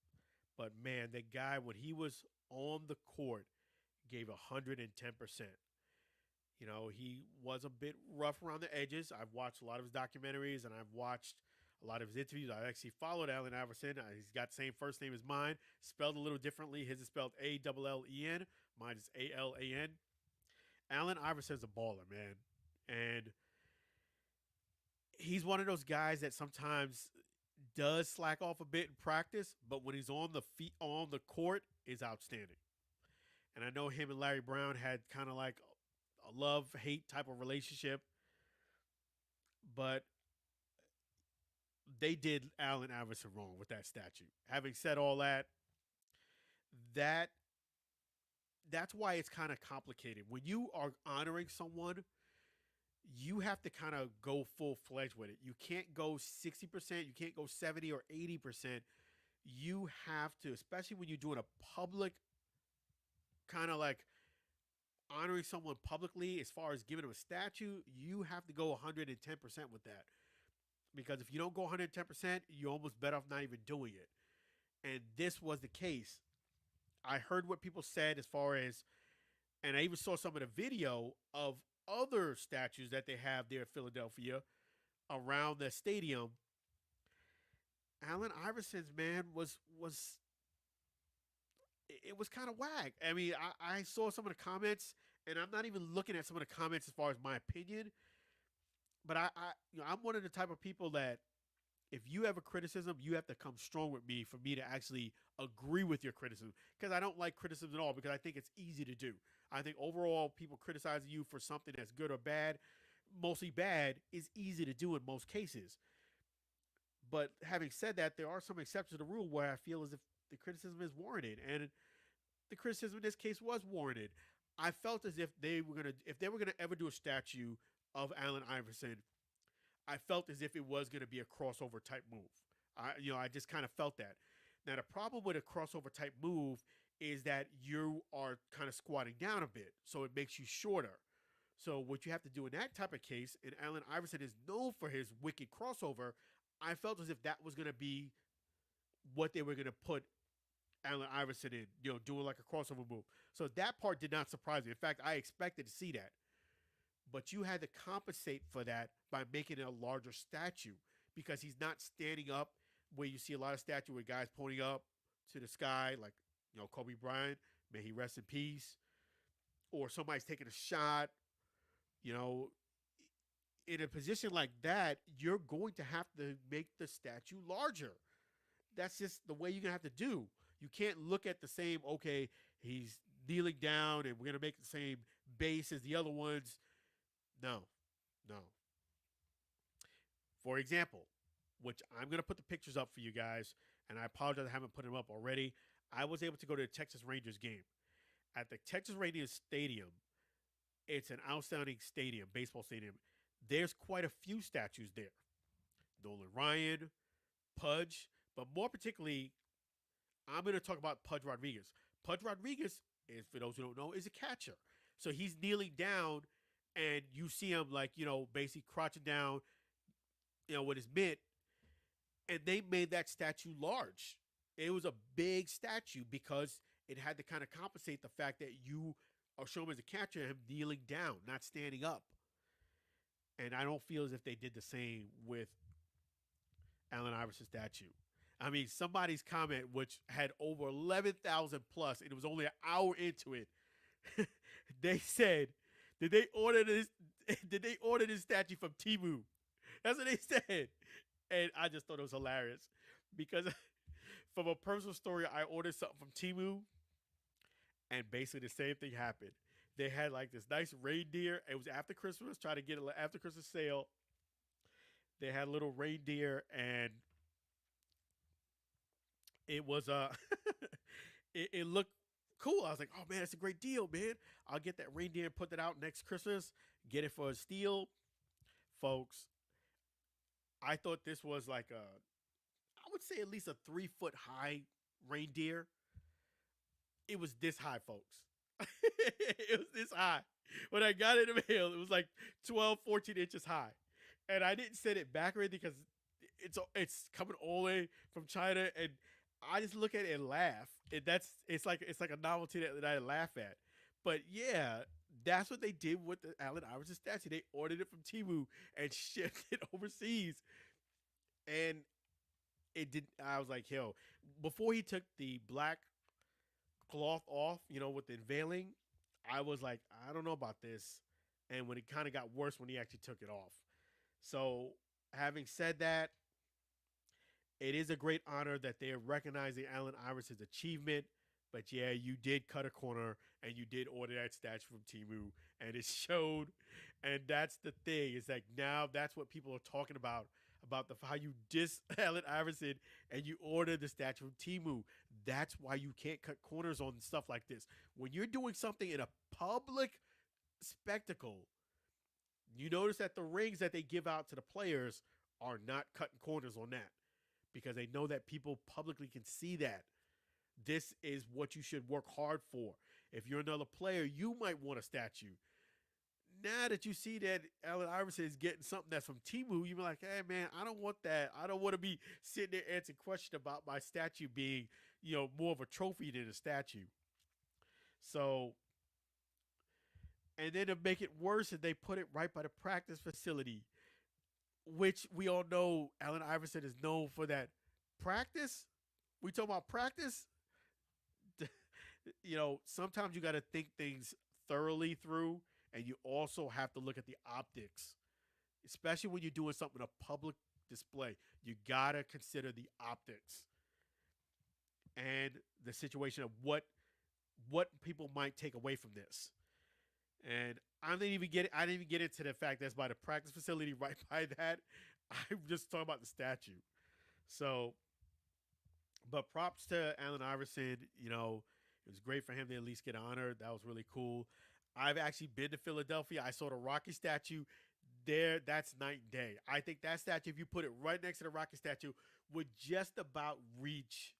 but man, the guy, when he was on the court, gave 110%. You know, he was a bit rough around the edges. I've watched a lot of his documentaries and I've watched a lot of his interviews. I actually followed Allen Iverson. He's got the same first name as mine, spelled a little differently. His is spelled Allen. Mine is Alan. Allen Iverson's a baller, man. And he's one of those guys that sometimes does slack off a bit in practice, but when he's on the feet on the court is outstanding. And I know him and Larry Brown had kind of like a love-hate type of relationship, but they did Allen Iverson wrong with that statue. Having said all that, that that's why it's kind of complicated. When you are honoring someone, you have to kind of go full-fledged with it. You can't go 60%, you can't go 70 or 80%. You have to, especially when you're doing a public kind of like honoring someone publicly as far as giving them a statue, you have to go 110% with that. Because if you don't go 110%, you're almost better off not even doing it. And this was the case. I heard what people said as far as, and I even saw some of the video of other statues that they have there at Philadelphia around the stadium. Allen Iverson's man was it was kind of whack. I mean, I saw some of the comments, and I'm not even looking at some of the comments as far as my opinion, but I'm one of the type of people that if you have a criticism, you have to come strong with me for me to actually agree with your criticism, because I don't like criticism at all, because I think it's easy to do. I think overall people criticizing you for something that's good or bad, mostly bad, is easy to do in most cases. But having said that, there are some exceptions to the rule where I feel as if the criticism is warranted, and the criticism in this case was warranted. I felt as if if they were gonna ever do a statue of Allen Iverson, I felt as if it was gonna be a crossover type move. I just kind of felt that. Now the problem with a crossover type move is that you are kind of squatting down a bit, so it makes you shorter. So what you have to do in that type of case, and Allen Iverson is known for his wicked crossover, I felt as if that was going to be what they were going to put Allen Iverson in, doing like a crossover move. So that part did not surprise me. In fact, I expected to see that. But you had to compensate for that by making it a larger statue, because he's not standing up where you see a lot of statues where guys pointing up to the sky, like, Kobe Bryant, may he rest in peace, or somebody's taking a shot, you know, in a position like that, you're going to have to make the statue larger. That's just the way you're going to have to do. You can't look at the same, okay, he's kneeling down and we're going to make the same base as the other ones. No, no. For example, which I'm going to put the pictures up for you guys, and I apologize I haven't put them up already. I was able to go to the Texas Rangers game. At the Texas Rangers Stadium, it's an outstanding stadium, baseball stadium. There's quite a few statues there. Nolan Ryan, Pudge, but more particularly, I'm going to talk about Pudge Rodriguez. Pudge Rodriguez, for those who don't know, is a catcher. So he's kneeling down, and you see him basically crouching down, with his mitt, and they made that statue large. It was a big statue because it had to kind of compensate the fact that you are showing him as a catcher and him kneeling down, not standing up. And I don't feel as if they did the same with Allen Iverson's statue. I mean, somebody's comment, which had over 11,000 plus, and it was only an hour into it, they said, "Did they order this? Did they order this statue from Temu?" That's what they said, and I just thought it was hilarious because, from a personal story, I ordered something from Temu, and basically the same thing happened. They had like this nice reindeer. It was after Christmas, trying to get an after Christmas sale. They had a little reindeer, and it was it looked cool. I was like, oh man, that's a great deal, man. I'll get that reindeer and put that out next Christmas. Get it for a steal, folks. I thought this was like I would say at least a 3-foot high reindeer. It was this high, folks. It was this high. When I got it in the mail, it was like 12, 14 inches high. And I didn't send it back already because it's coming all the way from China, and I just look at it and laugh. And it's like a novelty that I laugh at. But yeah, that's what they did with the Allen Iverson statue. They ordered it from Temu and shipped it overseas. And it did. I was like, yo, before he took the black cloth off, with the unveiling, I was like, I don't know about this. And when it kind of got worse when he actually took it off. So having said that, it is a great honor that they are recognizing Allen Iverson's achievement. But yeah, you did cut a corner and you did order that statue from Temu, and it showed. And that's the thing. It's like now that's what people are talking about how you diss Allen Iverson and you order the statue from Temu. That's why you can't cut corners on stuff like this. When you're doing something in a public spectacle, you notice that the rings that they give out to the players are not cutting corners on that, because they know that people publicly can see that. This is what you should work hard for. If you're another player, you might want a statue. Now that you see that Allen Iverson is getting something that's from Temu, you're like, hey, man, I don't want that. I don't want to be sitting there answering questions about my statue being, more of a trophy than a statue. So, and then to make it worse, they put it right by the practice facility, which we all know Allen Iverson is known for that practice, we talk about practice. Sometimes you got to think things thoroughly through, and you also have to look at the optics, especially when you're doing something in a public display. You got to consider the optics and the situation of what people might take away from this. And I didn't even get into the fact that's by the practice facility right by that. I'm just talking about the statue. So, but props to Allen Iverson. It was great for him to at least get honored. That was really cool. I've actually been to Philadelphia. I saw the Rocky statue there. That's night and day. I think that statue, if you put it right next to the Rocky statue, would just about reach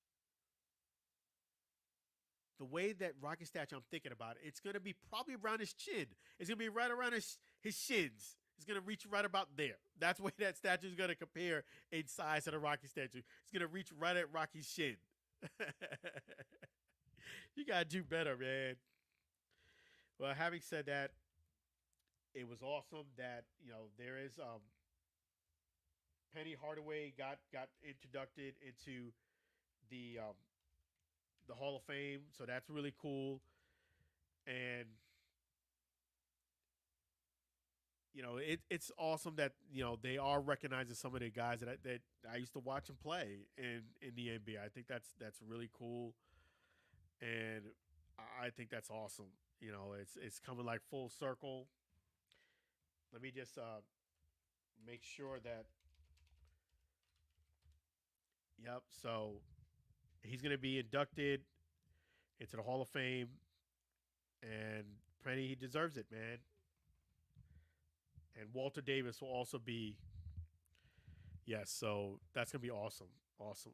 the way that Rocky statue I'm thinking about. It's going to be probably around his chin. It's going to be right around his shins. It's going to reach right about there. That's the way that statue is going to compare in size to the Rocky statue. It's going to reach right at Rocky's shin. You got to do better, man. Well, having said that, it was awesome that, there is Penny Hardaway got introduced into the Hall of Fame, so that's really cool. And it's awesome that they are recognizing some of the guys that I used to watch and play in the NBA. I think that's really cool, and I think that's awesome. It's coming like full circle. Let me just make sure that. Yep. So he's going to be inducted into the Hall of Fame, and Penny, he deserves it, man. And Walter Davis will also be. Yes, so that's going to be awesome. Awesome.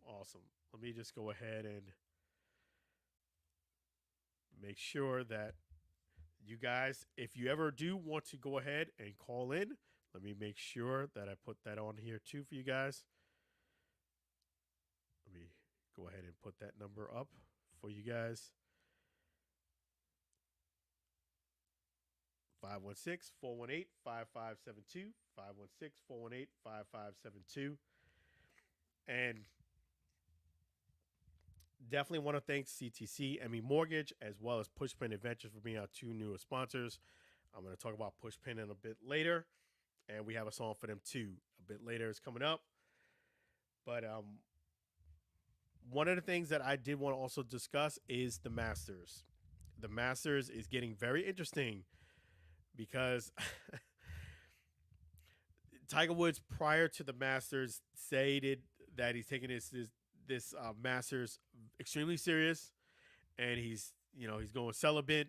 Let me just go ahead and make sure that you guys, if you ever do want to go ahead and call in, let me make sure that I put that on here too for you guys. Let me go ahead and put that number up for you guys. 516-418-5572, 516-418-5572. And definitely want to thank CTC, ME Mortgage, as well as Pushpin Adventures for being our two newest sponsors. I'm going to talk about Pushpin in a bit later, and we have a song for them too. A bit later is coming up. But one of the things that I did want to also discuss is the Masters. The Masters is getting very interesting because Tiger Woods, prior to the Masters, stated that he's taking this Masters extremely serious, and he's going celibate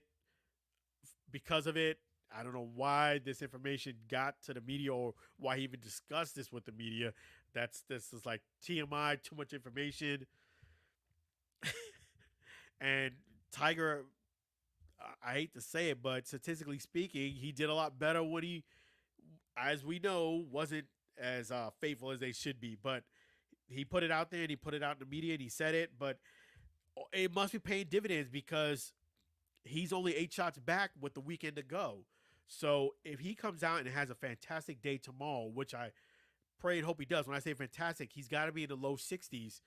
because of it. I don't know why this information got to the media or why he even discussed this with the media. This is like TMI, too much information. And Tiger, I hate to say it, but statistically speaking, he did a lot better when he, as we know, wasn't as faithful as they should be. But he put it out there, and he put it out in the media, and he said it. But it must be paying dividends because he's only 8 shots back with the weekend to go. So if he comes out and has a fantastic day tomorrow, which I pray and hope he does, when I say fantastic, he's got to be in the low 60s.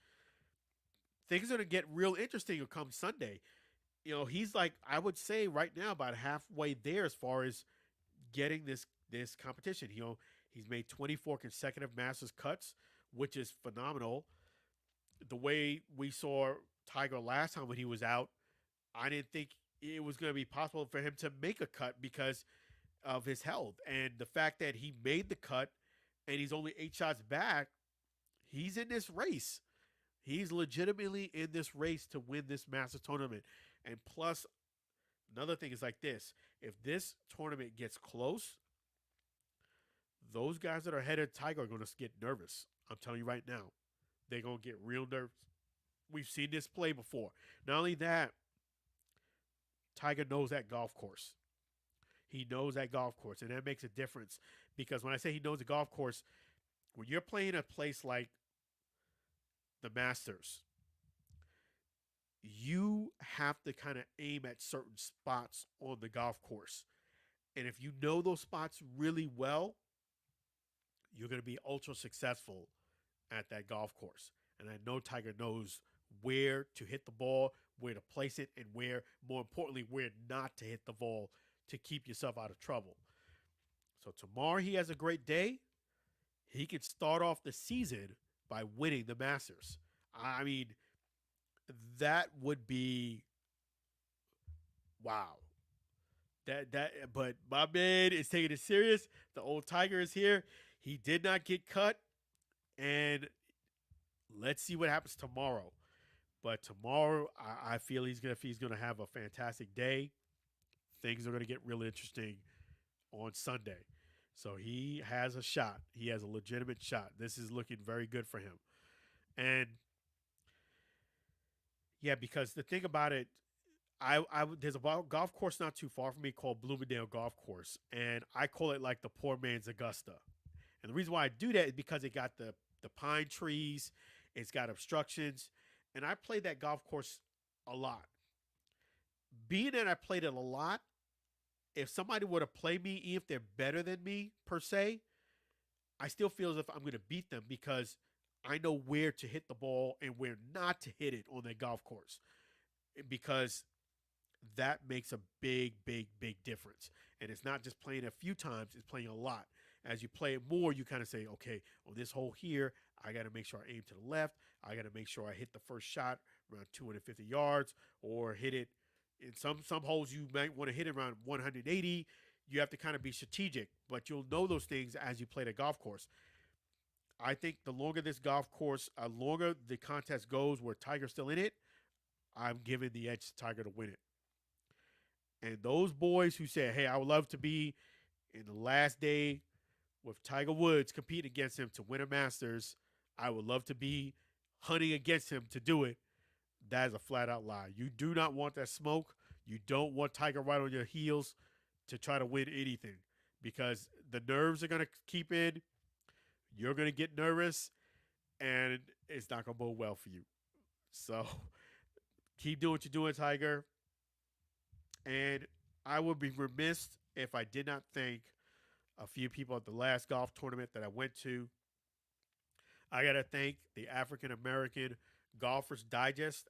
Things are going to get real interesting come Sunday. He's like, I would say right now about halfway there as far as getting this competition. He's made 24 consecutive Masters cuts, which is phenomenal. The way we saw Tiger last time when he was out, I didn't think it was going to be possible for him to make a cut because of his health. And the fact that he made the cut and he's only 8 shots back, he's in this race. He's legitimately in this race to win this Masters tournament. And plus, another thing is like this. If this tournament gets close, those guys that are ahead of Tiger are going to get nervous. I'm telling you right now. They're going to get real nervous. We've seen this play before. Not only that, Tiger knows that golf course. He knows that golf course, and that makes a difference. Because when I say he knows the golf course, when you're playing a place like the Masters, you have to kind of aim at certain spots on the golf course. And if you know those spots really well, you're going to be ultra successful at that golf course. And I know Tiger knows where to hit the ball, where to place it, and where, more importantly, where not to hit the ball to keep yourself out of trouble. So tomorrow he has a great day. He can start off the season by winning the Masters. I mean, that would be wow. But my man is taking it serious. The old Tiger is here. He did not get cut, and let's see what happens tomorrow. But tomorrow, I feel he's gonna have a fantastic day. Things are gonna get really interesting on Sunday. So he has a shot. He has a legitimate shot. This is looking very good for him. And yeah, because the thing about it, there's a golf course not too far from me called Bloomingdale Golf Course, and I call it like the poor man's Augusta. And the reason why I do that is because it got the pine trees, it's got obstructions, and I played that golf course a lot. Being that I played it a lot, if somebody were to play me, even if they're better than me per se, I still feel as if I'm going to beat them because I know where to hit the ball and where not to hit it on that golf course. Because that makes a big, big, big difference. And it's not just playing a few times, it's playing a lot. As you play it more, you kind of say, okay, on this hole here, I got to make sure I aim to the left. I got to make sure I hit the first shot around 250 yards or hit it. In some holes, you might want to hit it around 180. You have to kind of be strategic, but you'll know those things as you play the golf course. I think the longer this golf course, longer the contest goes where Tiger's still in it, I'm giving the edge to Tiger to win it. And those boys who said, hey, I would love to be in the last day with Tiger Woods competing against him to win a Masters, I would love to be hunting against him to do it. That is a flat out lie. You do not want that smoke. You don't want Tiger right on your heels to try to win anything because the nerves are going to keep in. You're going to get nervous, and it's not going to bode well for you. So keep doing what you're doing, Tiger. And I would be remiss if I did not thank a few people at the last golf tournament that I went to. I got to thank the African American Golfers Digest,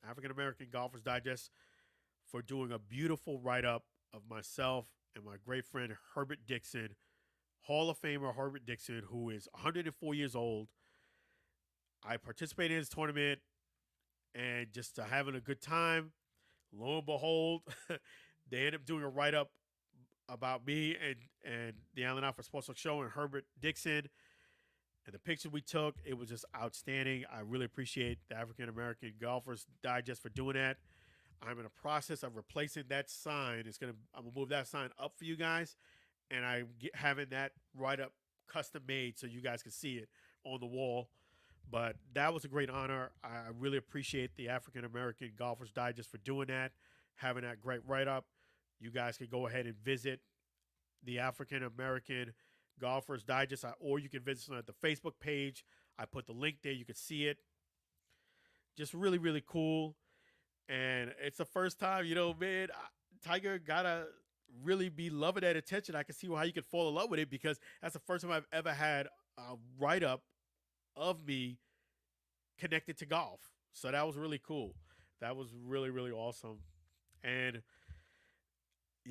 for doing a beautiful write-up of myself and my great friend Herbert Dixon, Hall of Famer Herbert Dixon, who is 104 years old. I participated in this tournament and just having a good time. Lo and behold, they ended up doing a write-up about me and the Alford Sportsman show and Herbert Dixon. And the picture we took, it was just outstanding. I really appreciate the African American Golfers Digest for doing that. I'm in a process of replacing that sign. I'm gonna move that sign up for you guys, and I'm having that write up custom made so you guys can see it on the wall. But that was a great honor. I really appreciate the African American Golfers Digest for doing that, having that great write up. You guys can go ahead and visit the African American Golfers Digest, or you can visit them at the Facebook page. I put the link there. You can see it. Just really, really cool. And it's the first time, man, Tiger got to really be loving that attention. I can see how you could fall in love with it because that's the first time I've ever had a write-up of me connected to golf. So that was really cool. That was really, really awesome. And,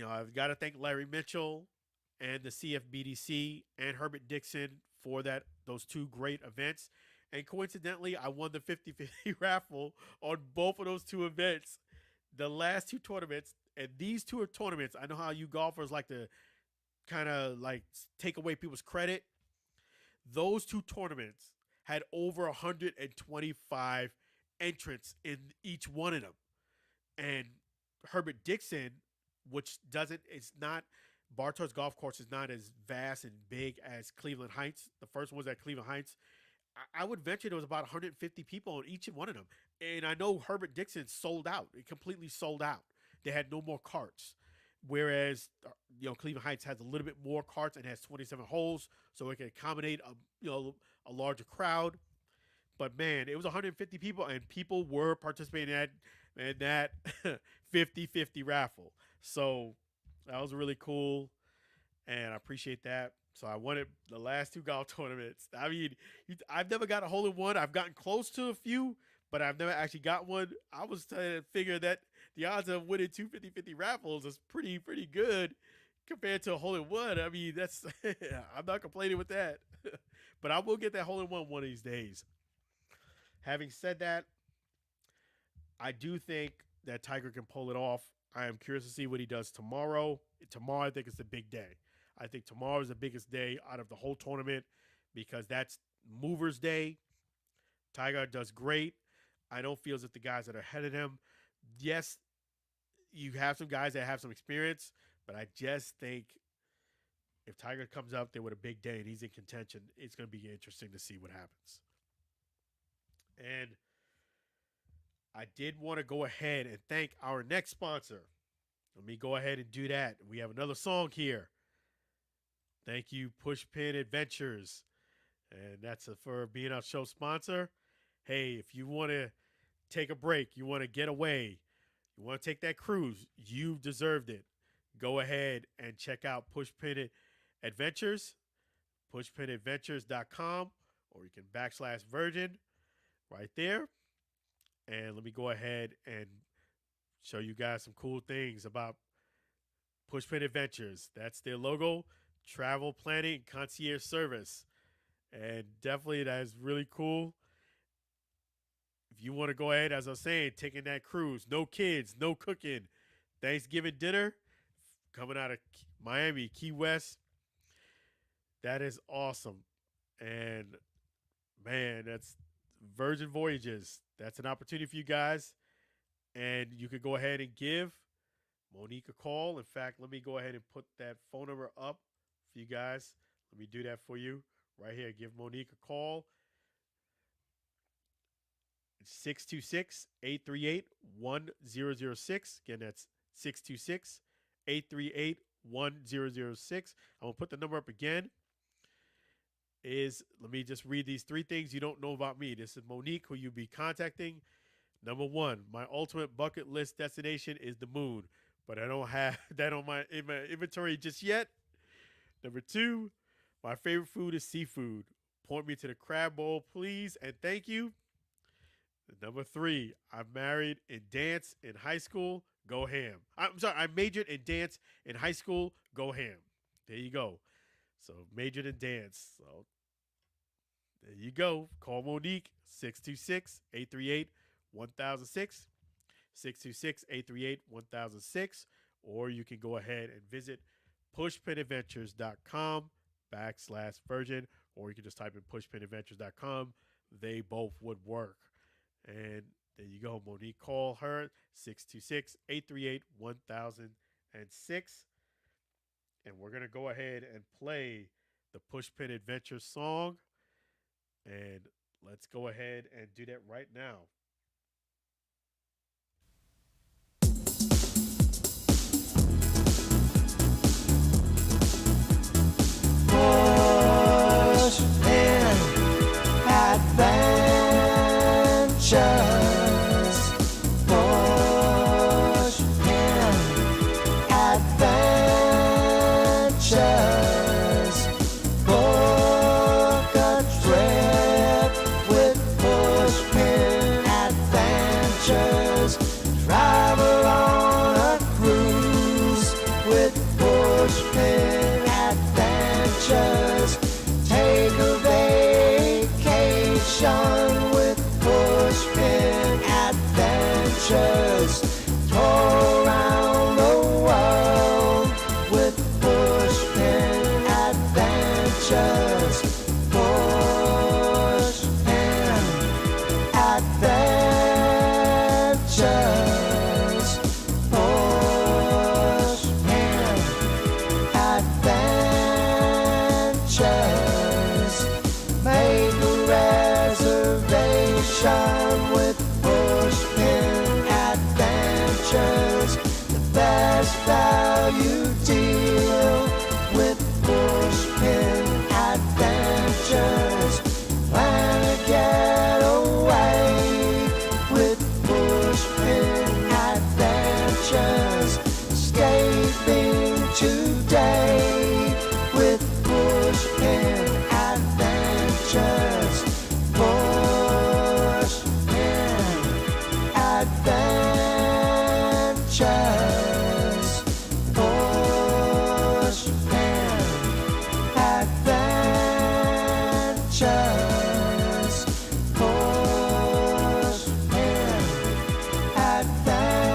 I've got to thank Larry Mitchell and the CFBDC and Herbert Dixon for those two great events. And coincidentally, I won the 50-50 raffle on both of those two events. The last two tournaments, and these two are tournaments. I know how you golfers like to kind of like take away people's credit. Those two tournaments had over 125 entrants in each one of them. And Herbert Dixon, Bartow's golf course is not as vast and big as Cleveland Heights. The first one was at Cleveland Heights. I would venture there was about 150 people on each one of them. And I know Herbert Dixon sold out. It completely sold out. They had no more carts. Whereas, Cleveland Heights has a little bit more carts and has 27 holes, so it can accommodate a larger crowd. But man, it was 150 people, and people were participating in that 50-50 raffle. So that was really cool, and I appreciate that. So I won it the last 2 golf tournaments. I mean, I've never got a hole in one. I've gotten close to a few, but I've never actually got one. I was trying to figure that the odds of winning 2 50-50 raffles is pretty good compared to a hole in one. I mean, that's I'm not complaining with that. But I will get that hole in one of these days. Having said that, I do think that Tiger can pull it off. I am curious to see what he does tomorrow. Tomorrow, I think, is the big day. I think tomorrow is the biggest day out of the whole tournament because that's Movers Day. Tiger does great. I don't feel as if the guys that are ahead of him, yes, you have some guys that have some experience, but I just think if Tiger comes up there with a big day and he's in contention, it's going to be interesting to see what happens. And I did want to go ahead and thank our next sponsor. Let me go ahead and do that. We have another song here. Thank you, Pushpin Adventures. And that's for being our show sponsor. Hey, if you want to take a break, you want to get away, you want to take that cruise, you've deserved it. Go ahead and check out Pushpin Adventures, pushpinadventures.com, or you can /Virgin right there. And let me go ahead and show you guys some cool things about Pushpin Adventures. That's their logo, travel planning concierge service. And definitely that is really cool. If you want to go ahead, as I was saying, taking that cruise, no kids, no cooking, Thanksgiving dinner, coming out of Miami, Key West, that is awesome. And man, that's Virgin Voyages. That's an opportunity for you guys. And you can go ahead and give Monique a call. In fact, let me go ahead and put that phone number up for you guys. Let me do that for you right here. Give Monique a call. It's 626-838-1006. Again, that's 626-838-1006. I'm going to put the number up again. Let me just read these 3 things you don't know about me. This is Monique, who you'll be contacting. Number 1, my ultimate bucket list destination is the moon, but I don't have that in my inventory just yet. Number 2, my favorite food is seafood. Point me to the crab bowl, please, and thank you. Number 3, I'm married in dance in high school. Go ham. I'm sorry, I majored in dance in high school. Go ham. There you go. So majored in dance. So there you go. Call Monique, 626-838-1006, 626-838-1006, or you can go ahead and visit pushpinadventures.com /Virgin, or you can just type in pushpinadventures.com. They both would work. And there you go. Monique, call her, 626-838-1006. And we're going to go ahead and play the Pushpin Adventure song. And let's go ahead and do that right now.
Pushpin Adventures. Pushpin Adventures. Book a trip with Pushpin Adventures. Travel on a cruise with Pushpin Adventures. Take a vacation with Pushpin Adventures. Tour around the world with Pushpin Adventures. Pushpin Adventures. Pushpin Adventures. Make a reservation with Pushpin Adventures. Pushpin Adventures.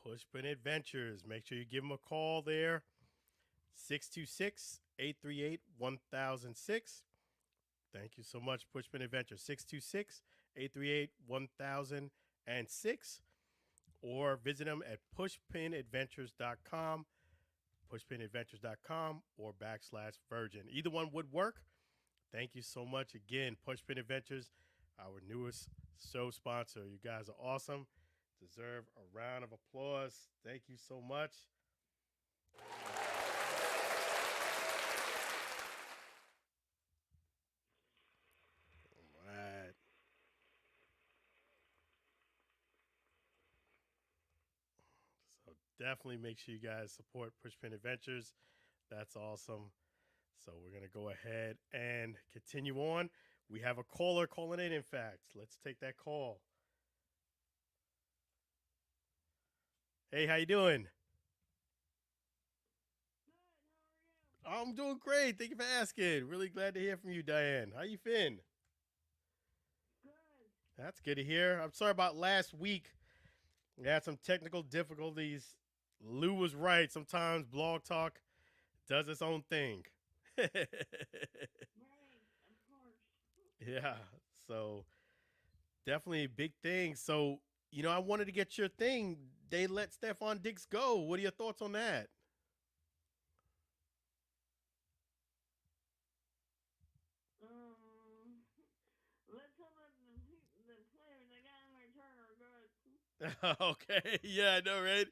Pushpin Adventures. Make sure you give them a call there. 626-838-1006. Thank you so much, Pushpin Adventures. 626-838-1006. Or visit them at pushpinadventures.com, pushpinadventures.com, or /Virgin. Either one would work. Thank you so much again, Pushpin Adventures, our newest show sponsor. You guys are awesome. Deserve a round of applause. Thank you so much. All right. So definitely make sure you guys support Pushpin Adventures. That's awesome. So we're going to go ahead and continue on. We have a caller calling in fact. Let's take that call. Hey, how you doing? I'm doing great. Thank you for asking. Really glad to hear from you, Diane. How you feeling?
Good.
That's good to hear. I'm sorry about last week. We had some technical difficulties. Lou was right. Sometimes Blog Talk does its own thing.
Right, of course.
Yeah. So definitely a big thing. So, I wanted to get your thing. They let Stephon Diggs go. What are your thoughts on that?
Let's hope that the players they got in return are good.
Okay. Yeah, I know, right?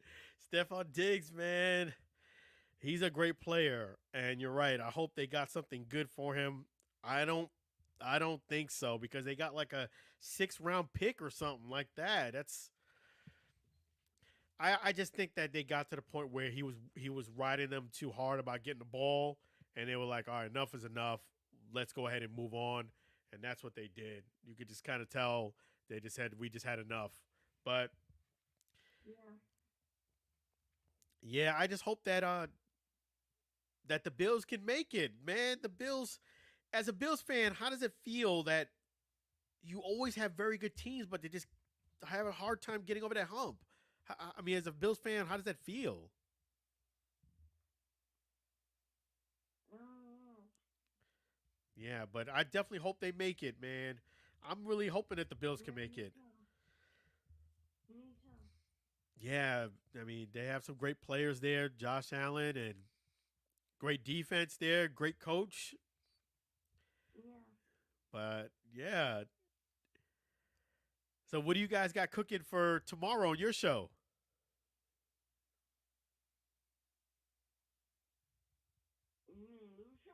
Stephon Diggs, man. He's a great player. And you're right. I hope they got something good for him. I don't think so, because they got like a 6th-round pick or something like that. I just think that they got to the point where he was riding them too hard about getting the ball, and they were like, all right, enough is enough. Let's go ahead and move on. And that's what they did. You could just kind of tell we just had enough. But
Yeah.
yeah, I just hope that the Bills can make it. Man, the Bills, as a Bills fan, how does it feel that you always have very good teams, but they just have a hard time getting over that hump? I mean, as a Bills fan, how does that feel?
Oh.
Yeah, but I definitely hope they make it, man. I'm really hoping that the Bills can make it.
Me too.
Yeah, I mean, they have some great players there, Josh Allen, and great defense there, great coach.
Yeah.
But yeah. So what do you guys got cooking for tomorrow on your show?
You mean Lou show?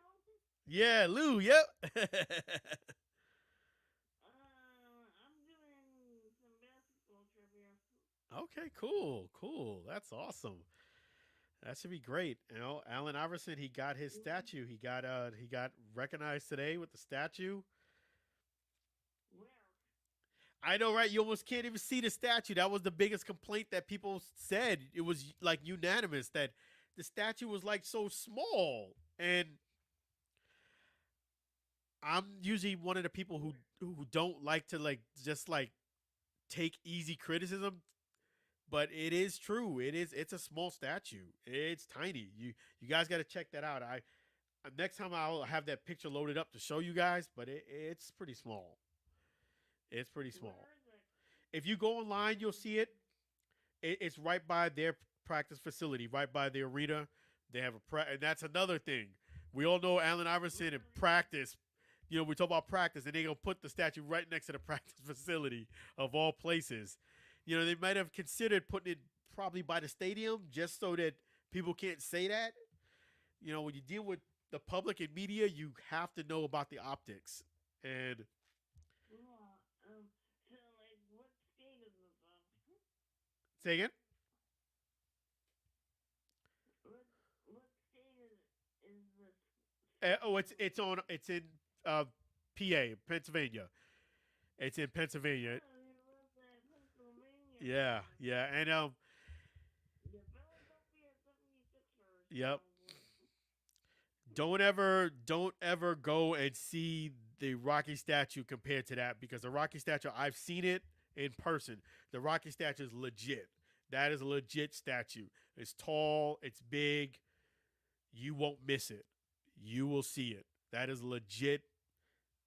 Yeah, Lou, yep.
I'm doing some basketball trivia.
Okay, cool. That's awesome. That should be great. Allen Iverson, he got his statue. He got recognized today with the statue.
Where?
I know, right? You almost can't even see the statue. That was the biggest complaint that people said. It was like unanimous that the statue was like so small. And I'm usually one of the people who don't like to just take easy criticism, but it is true. It's a small statue. It's tiny. You guys got to check that out. Next time I'll have that picture loaded up to show you guys, but it's pretty small. It's pretty small.
Where is it?
If you go online, you'll see it. It's right by their practice facility, right by the arena. They have and that's another thing. We all know Allen Iverson in practice. We talk about practice, and they're going to put the statue right next to the practice facility of all places. They might have considered putting it probably by the stadium just so that people can't say that. When you deal with the public and media, you have to know about the optics. And
Yeah.
Say again.
What state is this?
It's in PA, Pennsylvania. It's in Pennsylvania.
Oh, you live in Pennsylvania.
Yeah, yeah, and
The Philadelphia 76ers.
yep. Don't ever go and see the Rocky statue compared to that, because the Rocky statue, I've seen it in person. The Rocky statue is legit. That is a legit statue. It's tall, it's big. You won't miss it. You will see it. That is legit.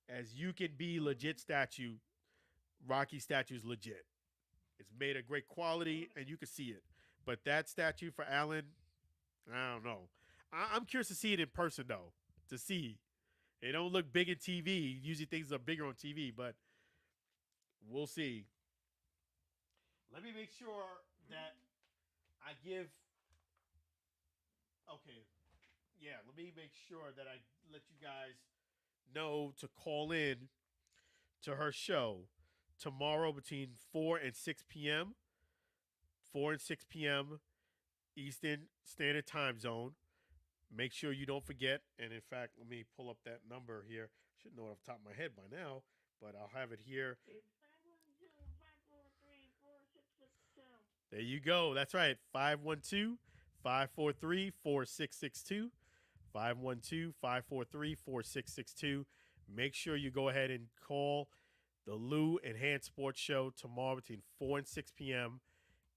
As you can be legit statue, Rocky statue is legit. It's made of great quality and you can see it. But that statue for Allen, I don't know. I'm curious to see it in person though. To see. It don't look big in TV. Usually things are bigger on TV, but we'll see. Let me make sure that I give. Okay. Yeah, let me make sure that I let you guys know to call in to her show tomorrow between 4 and 6 p.m. 4 and 6 p.m. Eastern Standard Time Zone. Make sure you don't forget. And in fact, let me pull up that number here. Should know it off the top of my head by now, but I'll have it here.
It's 512-543-4662.
There you go. That's right. 512-543-4662. 512-543-4662. Make sure you go ahead and call the Lou Enhanced Sports Show tomorrow between 4 and 6 p.m.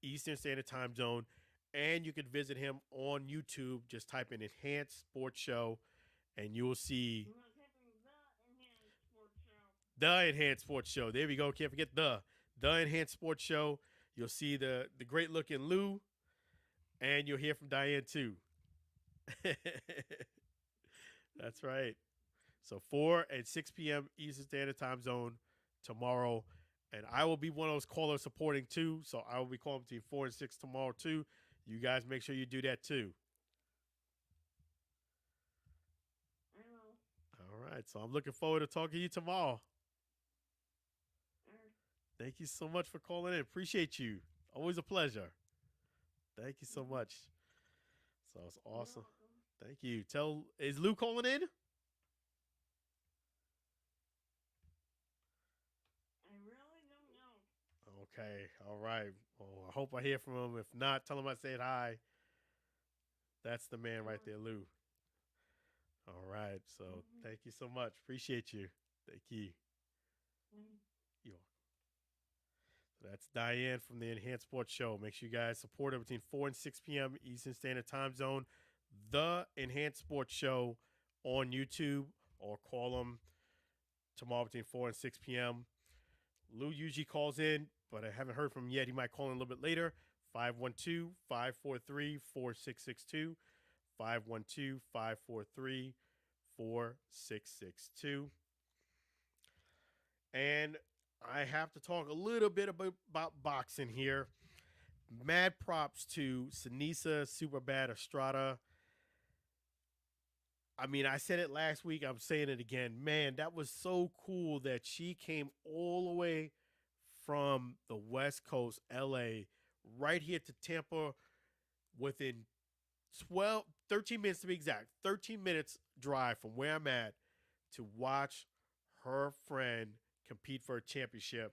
Eastern Standard Time Zone. And you can visit him on YouTube. Just type in Enhanced Sports Show and you will see
I'm not typing the Enhanced Sports Show.
the Enhanced Sports Show. There we go. Can't forget the Enhanced Sports Show. You'll see the great looking Lou, and you'll hear from Diane too. That's right. So 4 and 6 p.m. Eastern Standard Time Zone tomorrow. And I will be one of those callers supporting too. So I will be calling between 4 and 6 tomorrow too. You guys make sure you do that too.
I will.
All right. So I'm looking forward to talking to you tomorrow.
Alright.
Thank you so much for calling in. Appreciate you. Always a pleasure. Thank you so much. So it's awesome.
You're welcome.
Thank you. Is Lou calling in?
I really don't know.
Okay. All right. Well, I hope I hear from him. If not, tell him I said hi. That's the man right there, Lou. All right. So thank you so much. Appreciate you. Thank you.
Mm.
You're welcome. So that's Diane from the Enhanced Sports Show. Make sure you guys support her between 4 and 6 p.m. Eastern Standard Time Zone. The Enhanced Sports Show on YouTube, or call them tomorrow between 4 and 6 p.m. Lou usually calls in, but I haven't heard from him yet. He might call in a little bit later. 512-543-4662. 512-543-4662. And I have to talk a little bit about boxing here. Mad props to Sinisa Superbad Estrada. I mean, I said it last week. I'm saying it again. Man, that was so cool that she came all the way from the West Coast, LA, right here to Tampa within 13 minutes to be exact, 13 minutes drive from where I'm at to watch her friend compete for a championship.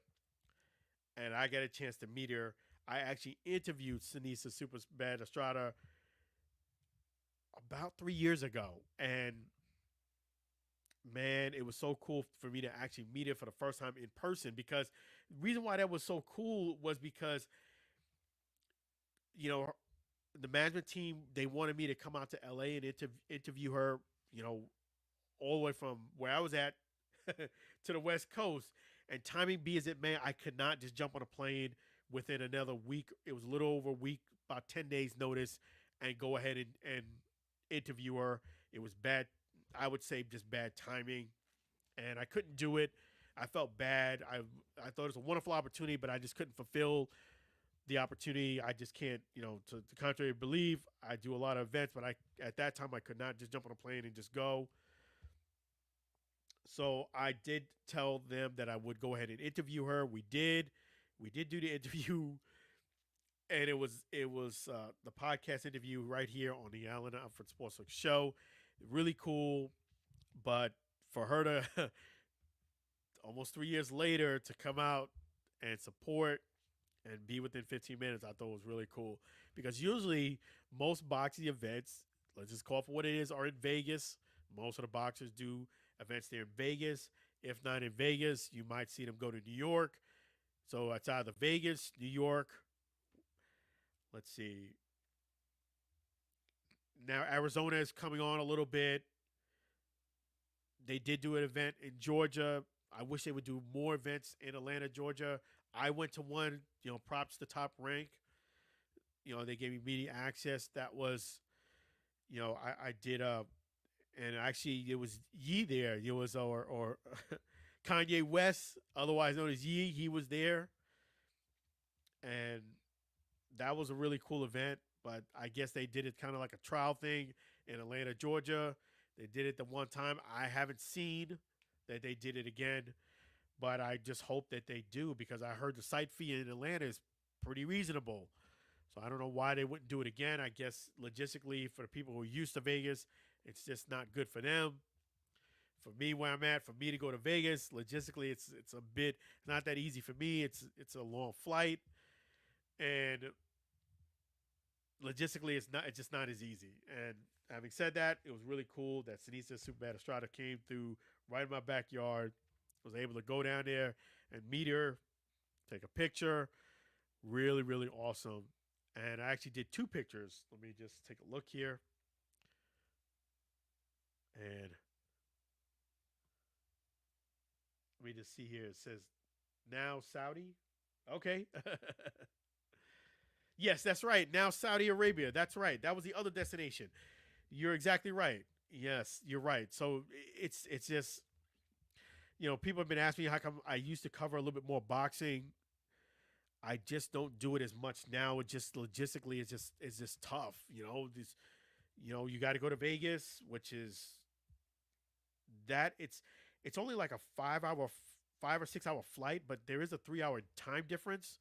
And I got a chance to meet her. I actually interviewed Sinisa Superbad Estrada about 3 years ago. And man, it was so cool for me to actually meet her for the first time in person, because the reason why that was so cool was because, you know, the management team, they wanted me to come out to LA and interview her, you know, all the way from where I was at to the West Coast. And timing be as it may, I could not just jump on a plane within another week. It was a little over a week, about 10 days notice, and go ahead and interview her. It was bad. I would say just bad timing, and I couldn't do it. I felt bad. I thought it was a wonderful opportunity, but I just couldn't fulfill the opportunity. I just can't, you know, to contrary to believe, I do a lot of events, but at that time I could not just jump on a plane and just go. So I did tell them that I would go ahead and interview her. We did do the interview, and it was the podcast interview right here on the Allen Alford Sports Show. Really cool, but for her to almost 3 years later to come out and support and be within 15 minutes, I thought was really cool because usually most boxing events, let's just call it for what it is, are in Vegas. Most of the boxers do events there in Vegas. If not in Vegas, you might see them go to New York. So it's either Vegas, New York. Let's see. Now Arizona is coming on a little bit. They did do an event in Georgia. I wish they would do more events in Atlanta, Georgia. I went to one, props to Top Rank. They gave me media access. That was, I did and actually it was Yee there. It was or Kanye West, otherwise known as Yee. He was there, and that was a really cool event. But I guess they did it kind of like a trial thing in Atlanta, Georgia. They did it the one time. I haven't seen that they did it again, but I just hope that they do because I heard the site fee in Atlanta is pretty reasonable. So I don't know why they wouldn't do it again. I guess logistically for the people who are used to Vegas, it's just not good for them. For me, where I'm at, for me to go to Vegas, logistically, it's a bit not that easy for me. It's a long flight, and logistically, it's just not as easy. And having said that, it was really cool that Sinisa Superbad Estrada came through right in my backyard. Was able to go down there and meet her, take a picture. Really, really awesome. And I actually did 2 pictures. Let me just take a look here. And let me just see here. It says now Saudi. Okay. Yes, that's right. Now Saudi Arabia. That's right. That was the other destination. You're exactly right. Yes, you're right. So it's just people have been asking me how come I used to cover a little bit more boxing. I just don't do it as much now. It just logistically it's just tough. You got to go to Vegas, which is that it's only like a 5 or 6 hour flight, but there is a 3 hour time difference,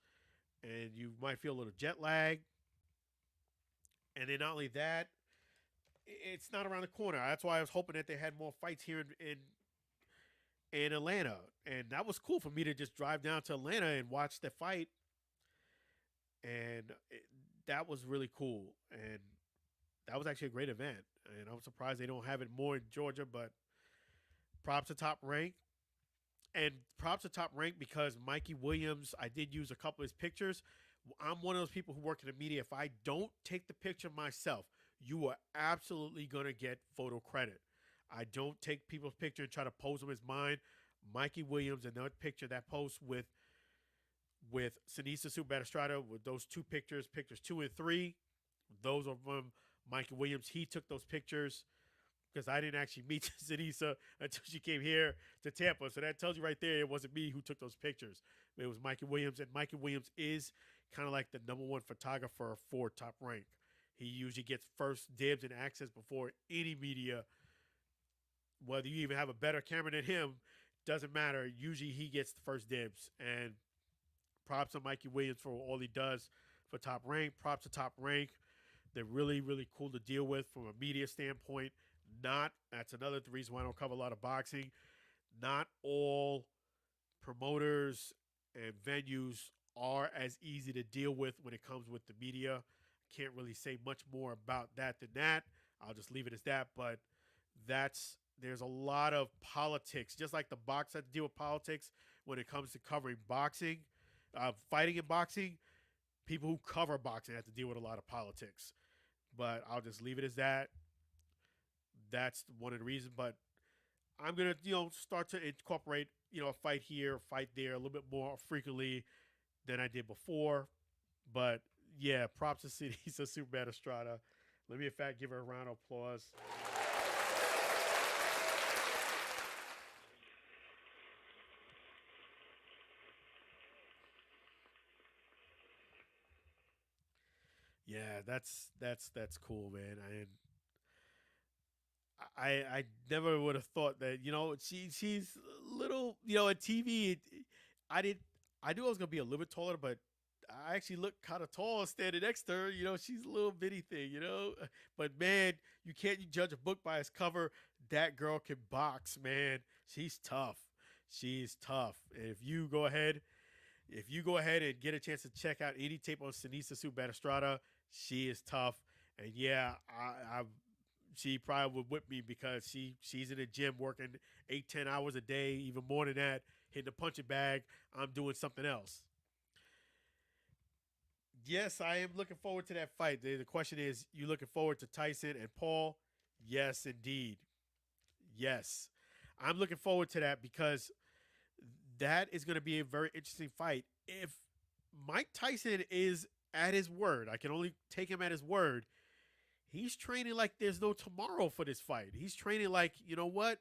and you might feel a little jet lag. And then not only that, it's not around the corner. That's why I was hoping that they had more fights here in Atlanta, and that was cool for me to just drive down to Atlanta and watch the fight, and that was really cool, and that was actually a great event, and I'm surprised they don't have it more in Georgia, but props to Top Rank, and props to Top Rank because Mikey Williams, I did use a couple of his pictures. I'm one of those people who work in the media. If I don't take the picture myself, you are absolutely going to get photo credit. I don't take people's picture and try to pose them as mine. Mikey Williams and that picture, that post with Sinisa Superbad Estrada, with those 2 pictures, pictures 2 and 3, those are from Mikey Williams. He took those pictures because I didn't actually meet Sinisa until she came here to Tampa. So that tells you right there it wasn't me who took those pictures. It was Mikey Williams, and Mikey Williams is kind of like the #1 photographer for Top Rank. He usually gets first dibs and access before any media. Whether you even have a better camera than him, doesn't matter. Usually he gets the first dibs. And props to Mikey Williams for all he does for Top Rank. Props to Top Rank. They're really, really cool to deal with from a media standpoint. That's another reason why I don't cover a lot of boxing. Not all promoters and venues are as easy to deal with when it comes with the media. Can't really say much more about that than that. I'll just leave it as that. But there's a lot of politics, just like the box had to deal with politics when it comes to covering boxing, fighting in boxing. People who cover boxing have to deal with a lot of politics. But I'll just leave it as that. That's one of the reasons. But I'm gonna, start to incorporate, a fight here, a fight there, a little bit more frequently than I did before. But yeah, props to Sinisa Superbad Estrada. Let me, in fact, give her a round of applause. Yeah, that's cool, man. I never would have thought that she's a little at TV. I knew I was gonna be a little bit taller, but I actually look kind of tall standing next to her. She's a little bitty thing. But man, you can't judge a book by its cover. That girl can box, man. She's tough. She's tough. And if you go ahead and get a chance to check out any tape on Sinisa Subatistrada, she is tough. And yeah, she probably would whip me because she's in the gym working 8-10 hours a day, even more than that, hitting the punching bag. I'm doing something else. Yes, I am looking forward to that fight. The question is, you looking forward to Tyson and Paul? Yes, indeed. Yes. I'm looking forward to that because that is going to be a very interesting fight. If Mike Tyson is at his word, I can only take him at his word. He's training like there's no tomorrow for this fight. He's training like, you know what?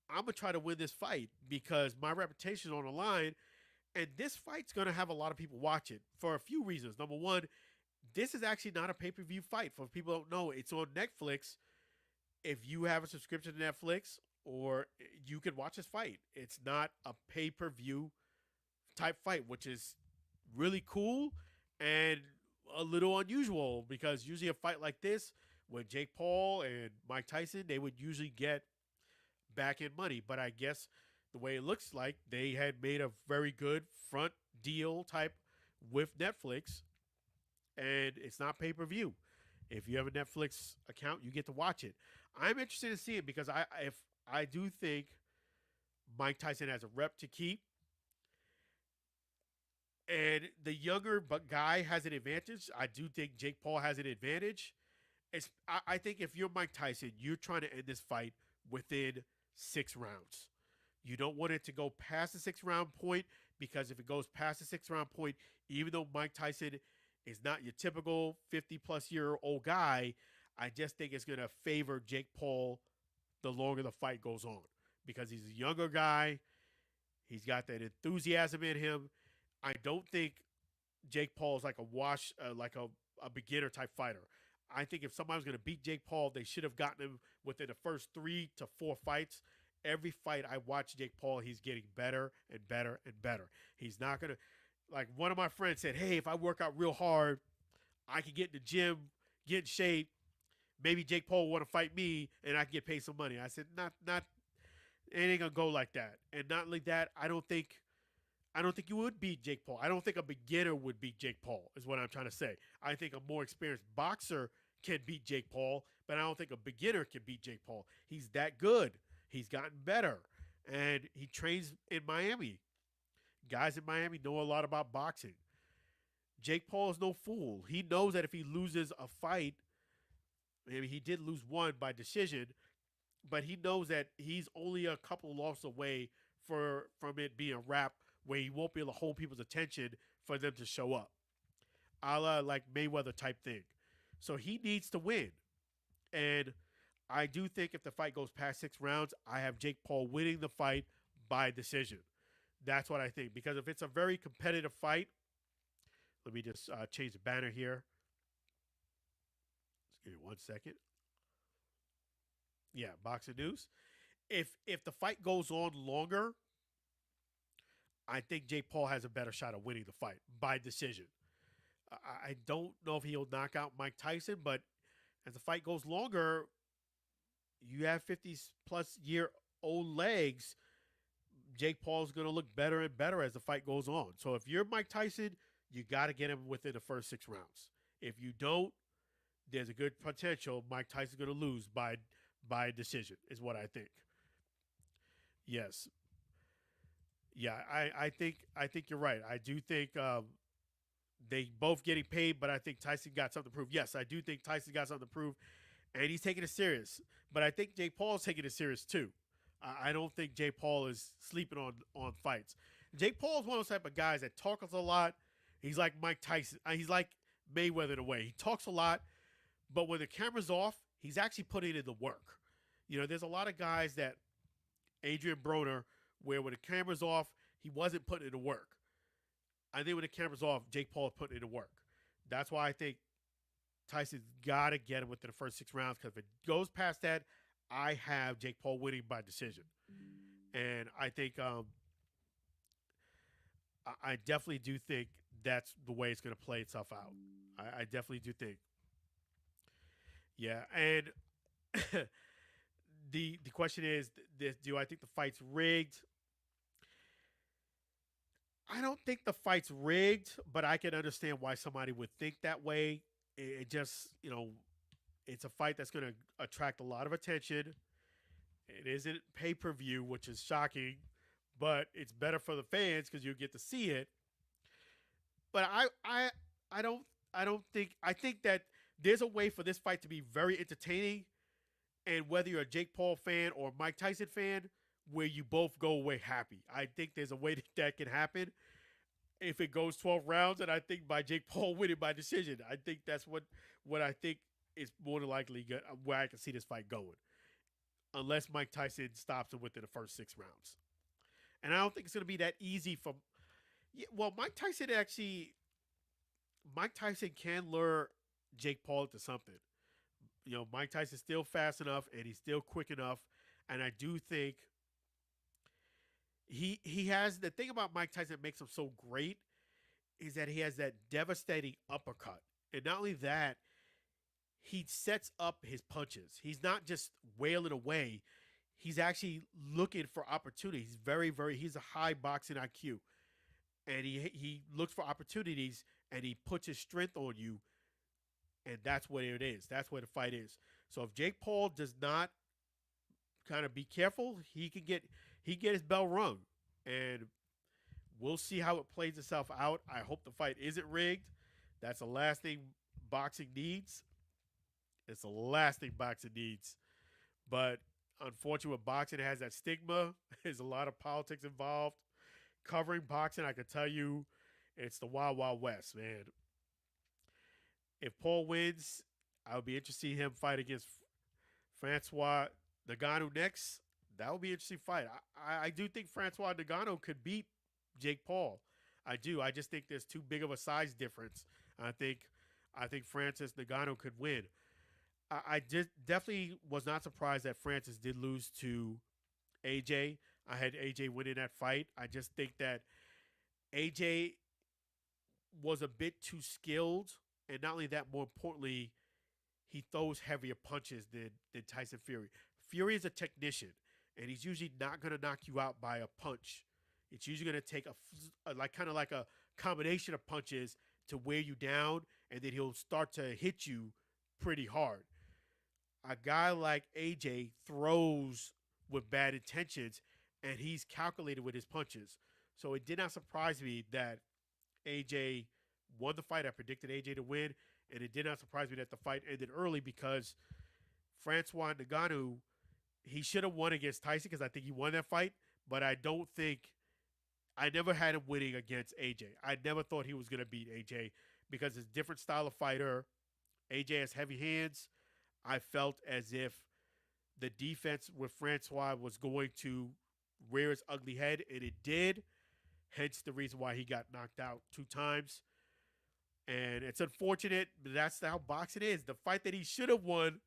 I'm going to try to win this fight because my reputation is on the line. And this fight's going to have a lot of people watch it for a few reasons. Number one, this is actually not a pay-per-view fight. For people who don't know, it's on Netflix. If you have a subscription to Netflix, or you can watch this fight. It's not a pay-per-view type fight, which is really cool and a little unusual because usually a fight like this, when Jake Paul and Mike Tyson, they would usually get back-end money. But I guess the way it looks like, they had made a very good front deal type with Netflix, and it's not pay-per-view. If you have a Netflix account, you get to watch it. I'm interested to see it because I do think Mike Tyson has a rep to keep. And the younger guy has an advantage. I do think Jake Paul has an advantage. I think if you're Mike Tyson, you're trying to end this fight within 6 rounds. You don't want it to go past the 6th-round point because if it goes past the 6th-round point, even though Mike Tyson is not your typical 50-plus-year-old guy, I just think it's going to favor Jake Paul the longer the fight goes on because he's a younger guy. He's got that enthusiasm in him. I don't think Jake Paul is like a beginner type fighter. I think if somebody's going to beat Jake Paul, they should have gotten him within the first 3 to 4 fights. Every fight I watch Jake Paul, he's getting better and better and better. He's not going to, like one of my friends said, hey, if I work out real hard, I can get in the gym, get in shape. Maybe Jake Paul will want to fight me and I can get paid some money. I said, not, it ain't going to go like that. And not like that, I don't think you would beat Jake Paul. I don't think a beginner would beat Jake Paul is what I'm trying to say. I think a more experienced boxer can beat Jake Paul, but I don't think a beginner can beat Jake Paul. He's that good. He's gotten better. And he trains in Miami. Guys in Miami know a lot about boxing. Jake Paul is no fool. He knows that if he loses a fight, maybe he did lose one by decision, but he knows that he's only a couple losses away from it being a wrap where he won't be able to hold people's attention for them to show up. A la like Mayweather type thing. So he needs to win. And I do think if the fight goes past 6 rounds, I have Jake Paul winning the fight by decision. That's what I think. Because if it's a very competitive fight, let me just change the banner here. Just give me 1 second. Yeah, boxing news. If the fight goes on longer, I think Jake Paul has a better shot of winning the fight by decision. I don't know if he'll knock out Mike Tyson, but as the fight goes longer, you have 50-plus-year-old legs. Jake Paul's going to look better and better as the fight goes on. So if you're Mike Tyson, you got to get him within the first 6 rounds. If you don't, there's a good potential Mike Tyson's going to lose by decision, is what I think. Yes. Yeah, I think you're right. I do think they both getting paid, but I think Tyson got something to prove. Yes, I do think Tyson got something to prove, and he's taking it serious. But I think Jake Paul's taking it serious too. I don't think Jake Paul is sleeping on fights. Jake Paul is one of those type of guys that talks a lot. He's like Mike Tyson. He's like Mayweather in a way. He talks a lot, but when the camera's off, he's actually putting in the work. You know, there's a lot of guys that Adrian Broner, where when the camera's off, he wasn't putting in the work. I think when the camera's off, Jake Paul is putting in the work. That's why I think Tyson's got to get him within the first 6 rounds, because if it goes past that, I have Jake Paul winning by decision. And I think I definitely do think that's the way it's going to play itself out. I definitely do think. Yeah, and the question is, do I think the fight's rigged? I don't think the fight's rigged, but I can understand why somebody would think that way. It just, it's a fight that's going to attract a lot of attention. It isn't pay per view, which is shocking, but it's better for the fans because you get to see it. But I don't, I think that there's a way for this fight to be very entertaining, and whether you're a Jake Paul fan or Mike Tyson fan, where you both go away happy. I think there's a way that can happen if it goes 12 rounds, and I think by Jake Paul winning by decision. I think that's what I think is more than likely where I can see this fight going, unless Mike Tyson stops him within the first 6 rounds. And I don't think it's going to be that easy for. Yeah, well, Mike Tyson can lure Jake Paul into something. Mike Tyson's still fast enough and he's still quick enough, and I do think he has the thing about Mike Tyson that makes him so great is that he has that devastating uppercut. And not only that, he sets up his punches. He's not just wailing away. He's actually looking for opportunities. He's he's a high boxing IQ. And he looks for opportunities and he puts his strength on you. And that's what it is. That's where the fight is. So if Jake Paul does not kind of be careful, he get his bell rung. And we'll see how it plays itself out. I hope the fight isn't rigged. That's the last thing boxing needs. It's the last thing boxing needs. But unfortunately, boxing has that stigma. There's a lot of politics involved. Covering boxing, I can tell you, it's the Wild Wild West, man. If Paul wins, I would be interested to see him fight against Francois Ngannou next. That would be an interesting fight. I do think Francois Ngannou could beat Jake Paul. I do. I just think there's too big of a size difference. I think Francis Ngannou could win. I just definitely was not surprised that Francis did lose to AJ. I had AJ winning that fight. I just think that AJ was a bit too skilled, and not only that, more importantly, he throws heavier punches than Tyson Fury. Fury is a technician, and he's usually not going to knock you out by a punch. It's usually going to take a combination of punches to wear you down, and then he'll start to hit you pretty hard. A guy like AJ throws with bad intentions, and he's calculated with his punches. So it did not surprise me that AJ won the fight. I predicted AJ to win, and it did not surprise me that the fight ended early because Francois Ngannou, he should have won against Tyson because I think he won that fight, but I never had him winning against AJ. I never thought he was going to beat AJ because it's a different style of fighter. AJ has heavy hands. I felt as if the defense with Francois was going to rear its ugly head, and it did. Hence the reason why he got knocked out 2 times. And it's unfortunate, but that's how boxing is. The fight that he should have won,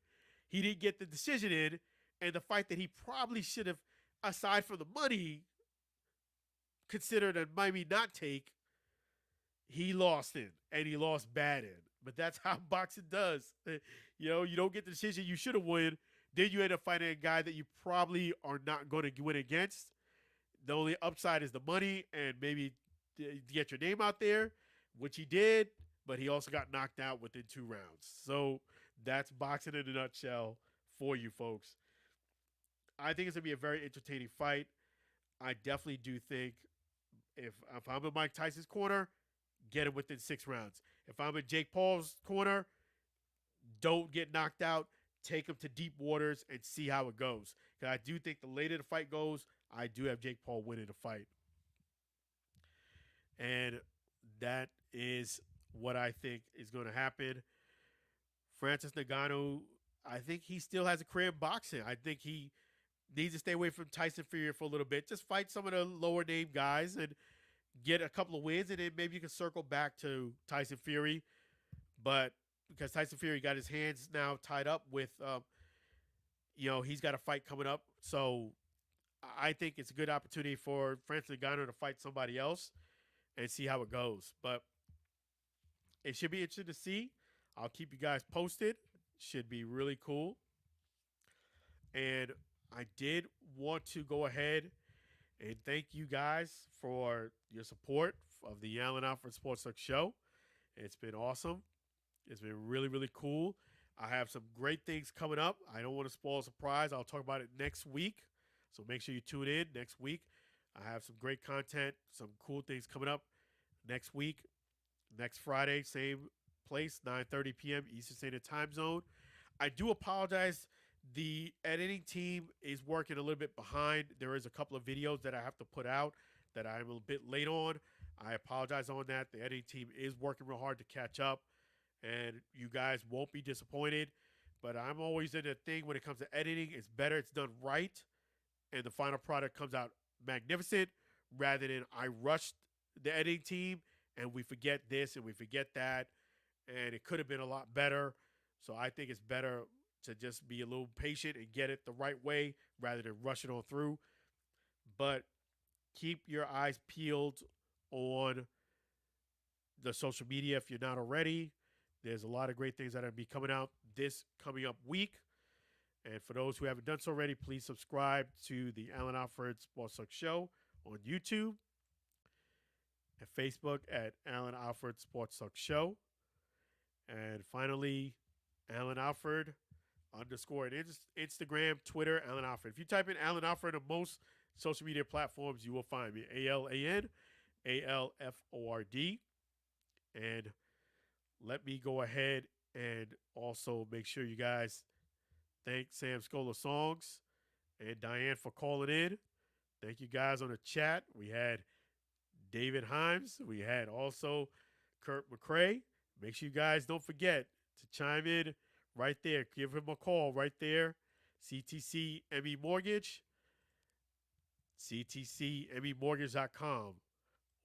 he didn't get the decision in. And the fight that he probably should have, aside from the money, considered and maybe not take, he lost in. And he lost bad in. But that's how boxing does. You don't get the decision you should have won. Then you end up fighting a guy that you probably are not going to win against. The only upside is the money and maybe get your name out there, which he did, but he also got knocked out within 2 rounds. So that's boxing in a nutshell for you folks. I think it's going to be a very entertaining fight. I definitely do think if I'm in Mike Tyson's corner, get him within 6 rounds. If I'm in Jake Paul's corner, don't get knocked out. Take him to deep waters and see how it goes. Because I do think the later the fight goes, I do have Jake Paul winning the fight. And that is what I think is going to happen. Francis Ngannou, I think he still has a career in boxing. I think he needs to stay away from Tyson Fury for a little bit. Just fight some of the lower name guys and get a couple of wins, and then maybe you can circle back to Tyson Fury. But because Tyson Fury got his hands now tied up with, he's got a fight coming up. So I think it's a good opportunity for Francis Ngannou to fight somebody else and see how it goes. But it should be interesting to see. I'll keep you guys posted. Should be really cool. And I did want to go ahead and thank you guys for your support of the Allen Alford Sports Talk Show. It's been awesome. It's been really, really cool. I have some great things coming up. I don't want to spoil a surprise. I'll talk about it next week. So make sure you tune in next week. I have some great content, some cool things coming up next week. Next Friday, same place, 9:30 p.m. Eastern Standard Time Zone. I do apologize. The editing team is working a little bit behind. There is a couple of videos that I have to put out that I'm a bit late on. I apologize on that. The editing team is working real hard to catch up, and you guys won't be disappointed. But I'm always in a thing when it comes to editing. It's better it's done right, and the final product comes out magnificent rather than I rushed the editing team and we forget this and we forget that, and it could have been a lot better. So I think it's better to just be a little patient and get it the right way rather than rush it on through. But keep your eyes peeled on the social media if you're not already. There's a lot of great things that are going to be coming out this coming up week. And for those who haven't done so already, please subscribe to the Allen Alford Sports Talk Show on YouTube and Facebook at Allen Alford Sports Talk Show. And finally, Allen Alford _ Instagram, Twitter, Allen Alford. If you type in Allen Alford on most social media platforms, you will find me. ALAN_ALFORD. And let me go ahead and also make sure you guys thank Sam Scola Songs and Diane for calling in. Thank you guys on the chat. We had David Himes. We had also Kurt McCrae. Make sure you guys don't forget to chime in right there. Give him a call right there. CTC ME Mortgage. CTCMEMortgage.com.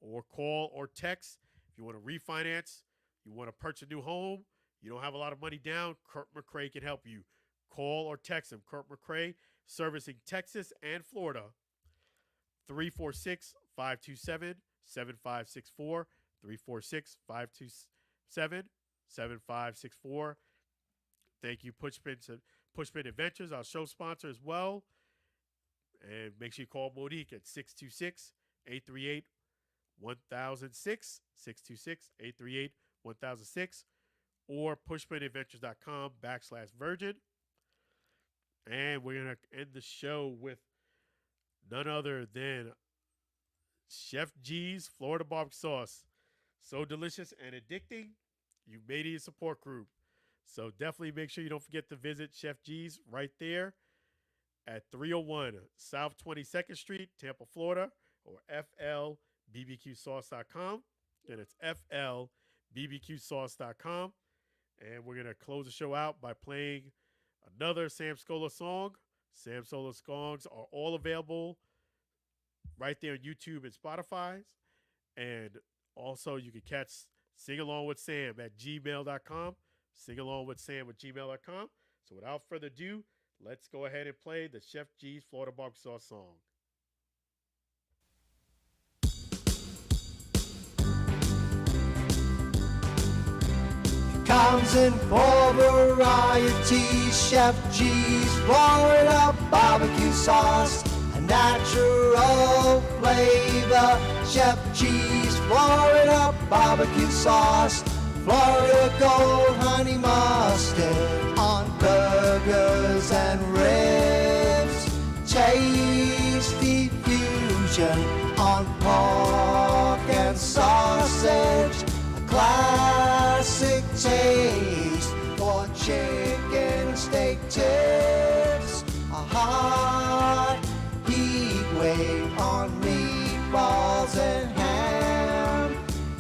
Or call or text if you want to refinance, you want to purchase a new home, you don't have a lot of money down, Kurt McCrae can help you. Call or text him. Kurt McCrae, servicing Texas and Florida. 346-527-7564. 346-527-7564. Thank you, Pushpin Adventures, our show sponsor as well. And make sure you call Monique at 626-838-1006. 626-838-1006. Or pushpinadventures.com/virgin. And we're going to end the show with none other than Chef G's Florida barbecue sauce. So delicious and addicting. You made it a support group. So definitely make sure you don't forget to visit Chef G's right there at 301 South 22nd Street, Tampa, Florida, or FLBBQSauce.com. And it's FLBBQSauce.com. And we're going to close the show out by playing another Sam Scola song. Sam Scola songs are all available right there on YouTube and Spotify. And also you can catch Sing Along with Sam at gmail.com. Sing Along with Sam at gmail.com. So without further ado, let's go ahead and play the Chef G's Florida barbecue sauce song.
Comes in four varieties. Chef G's Florida barbecue sauce, a natural flavor. Chef G's Florida barbecue sauce, Florida gold honey mustard on burgers and ribs. Tasty fusion on pork and sausage. Classic taste for chicken steak tips. A hot heat wave on meatballs and ham.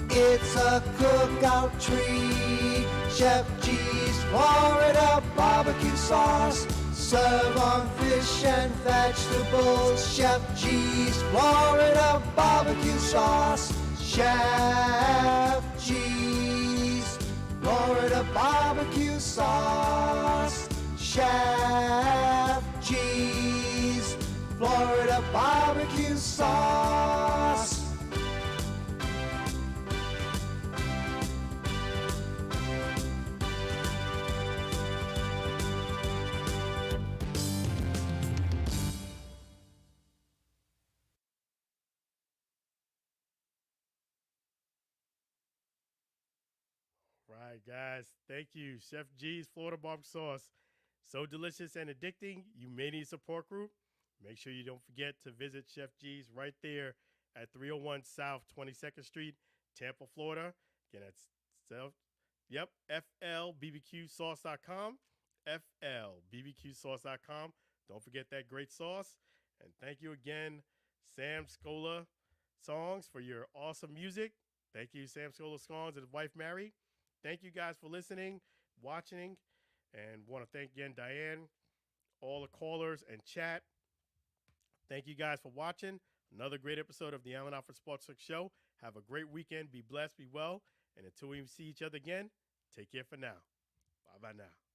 It's a cookout treat. Chef G's Florida barbecue sauce. Serve on fish and vegetables. Chef G's Florida barbecue sauce. Chef G's Florida barbecue sauce. Chef G's Florida barbecue sauce.
right, guys. Thank you. Chef G's Florida barbecue sauce. So delicious and addicting. You may need a support group. Make sure you don't forget to visit Chef G's right there at 301 South 22nd Street, Tampa, Florida. Again, that's FLBBQSauce.com. FLBBQSauce.com. Don't forget that great sauce. And thank you again, Sam Scola Songs, for your awesome music. Thank you, Sam Scola Songs and his wife, Mary. Thank you guys for listening, watching, and want to thank again Diane, all the callers and chat. Thank you guys for watching. Another great episode of the Alford Sports Show. Have a great weekend. Be blessed, be well. And until we see each other again, take care for now. Bye-bye now.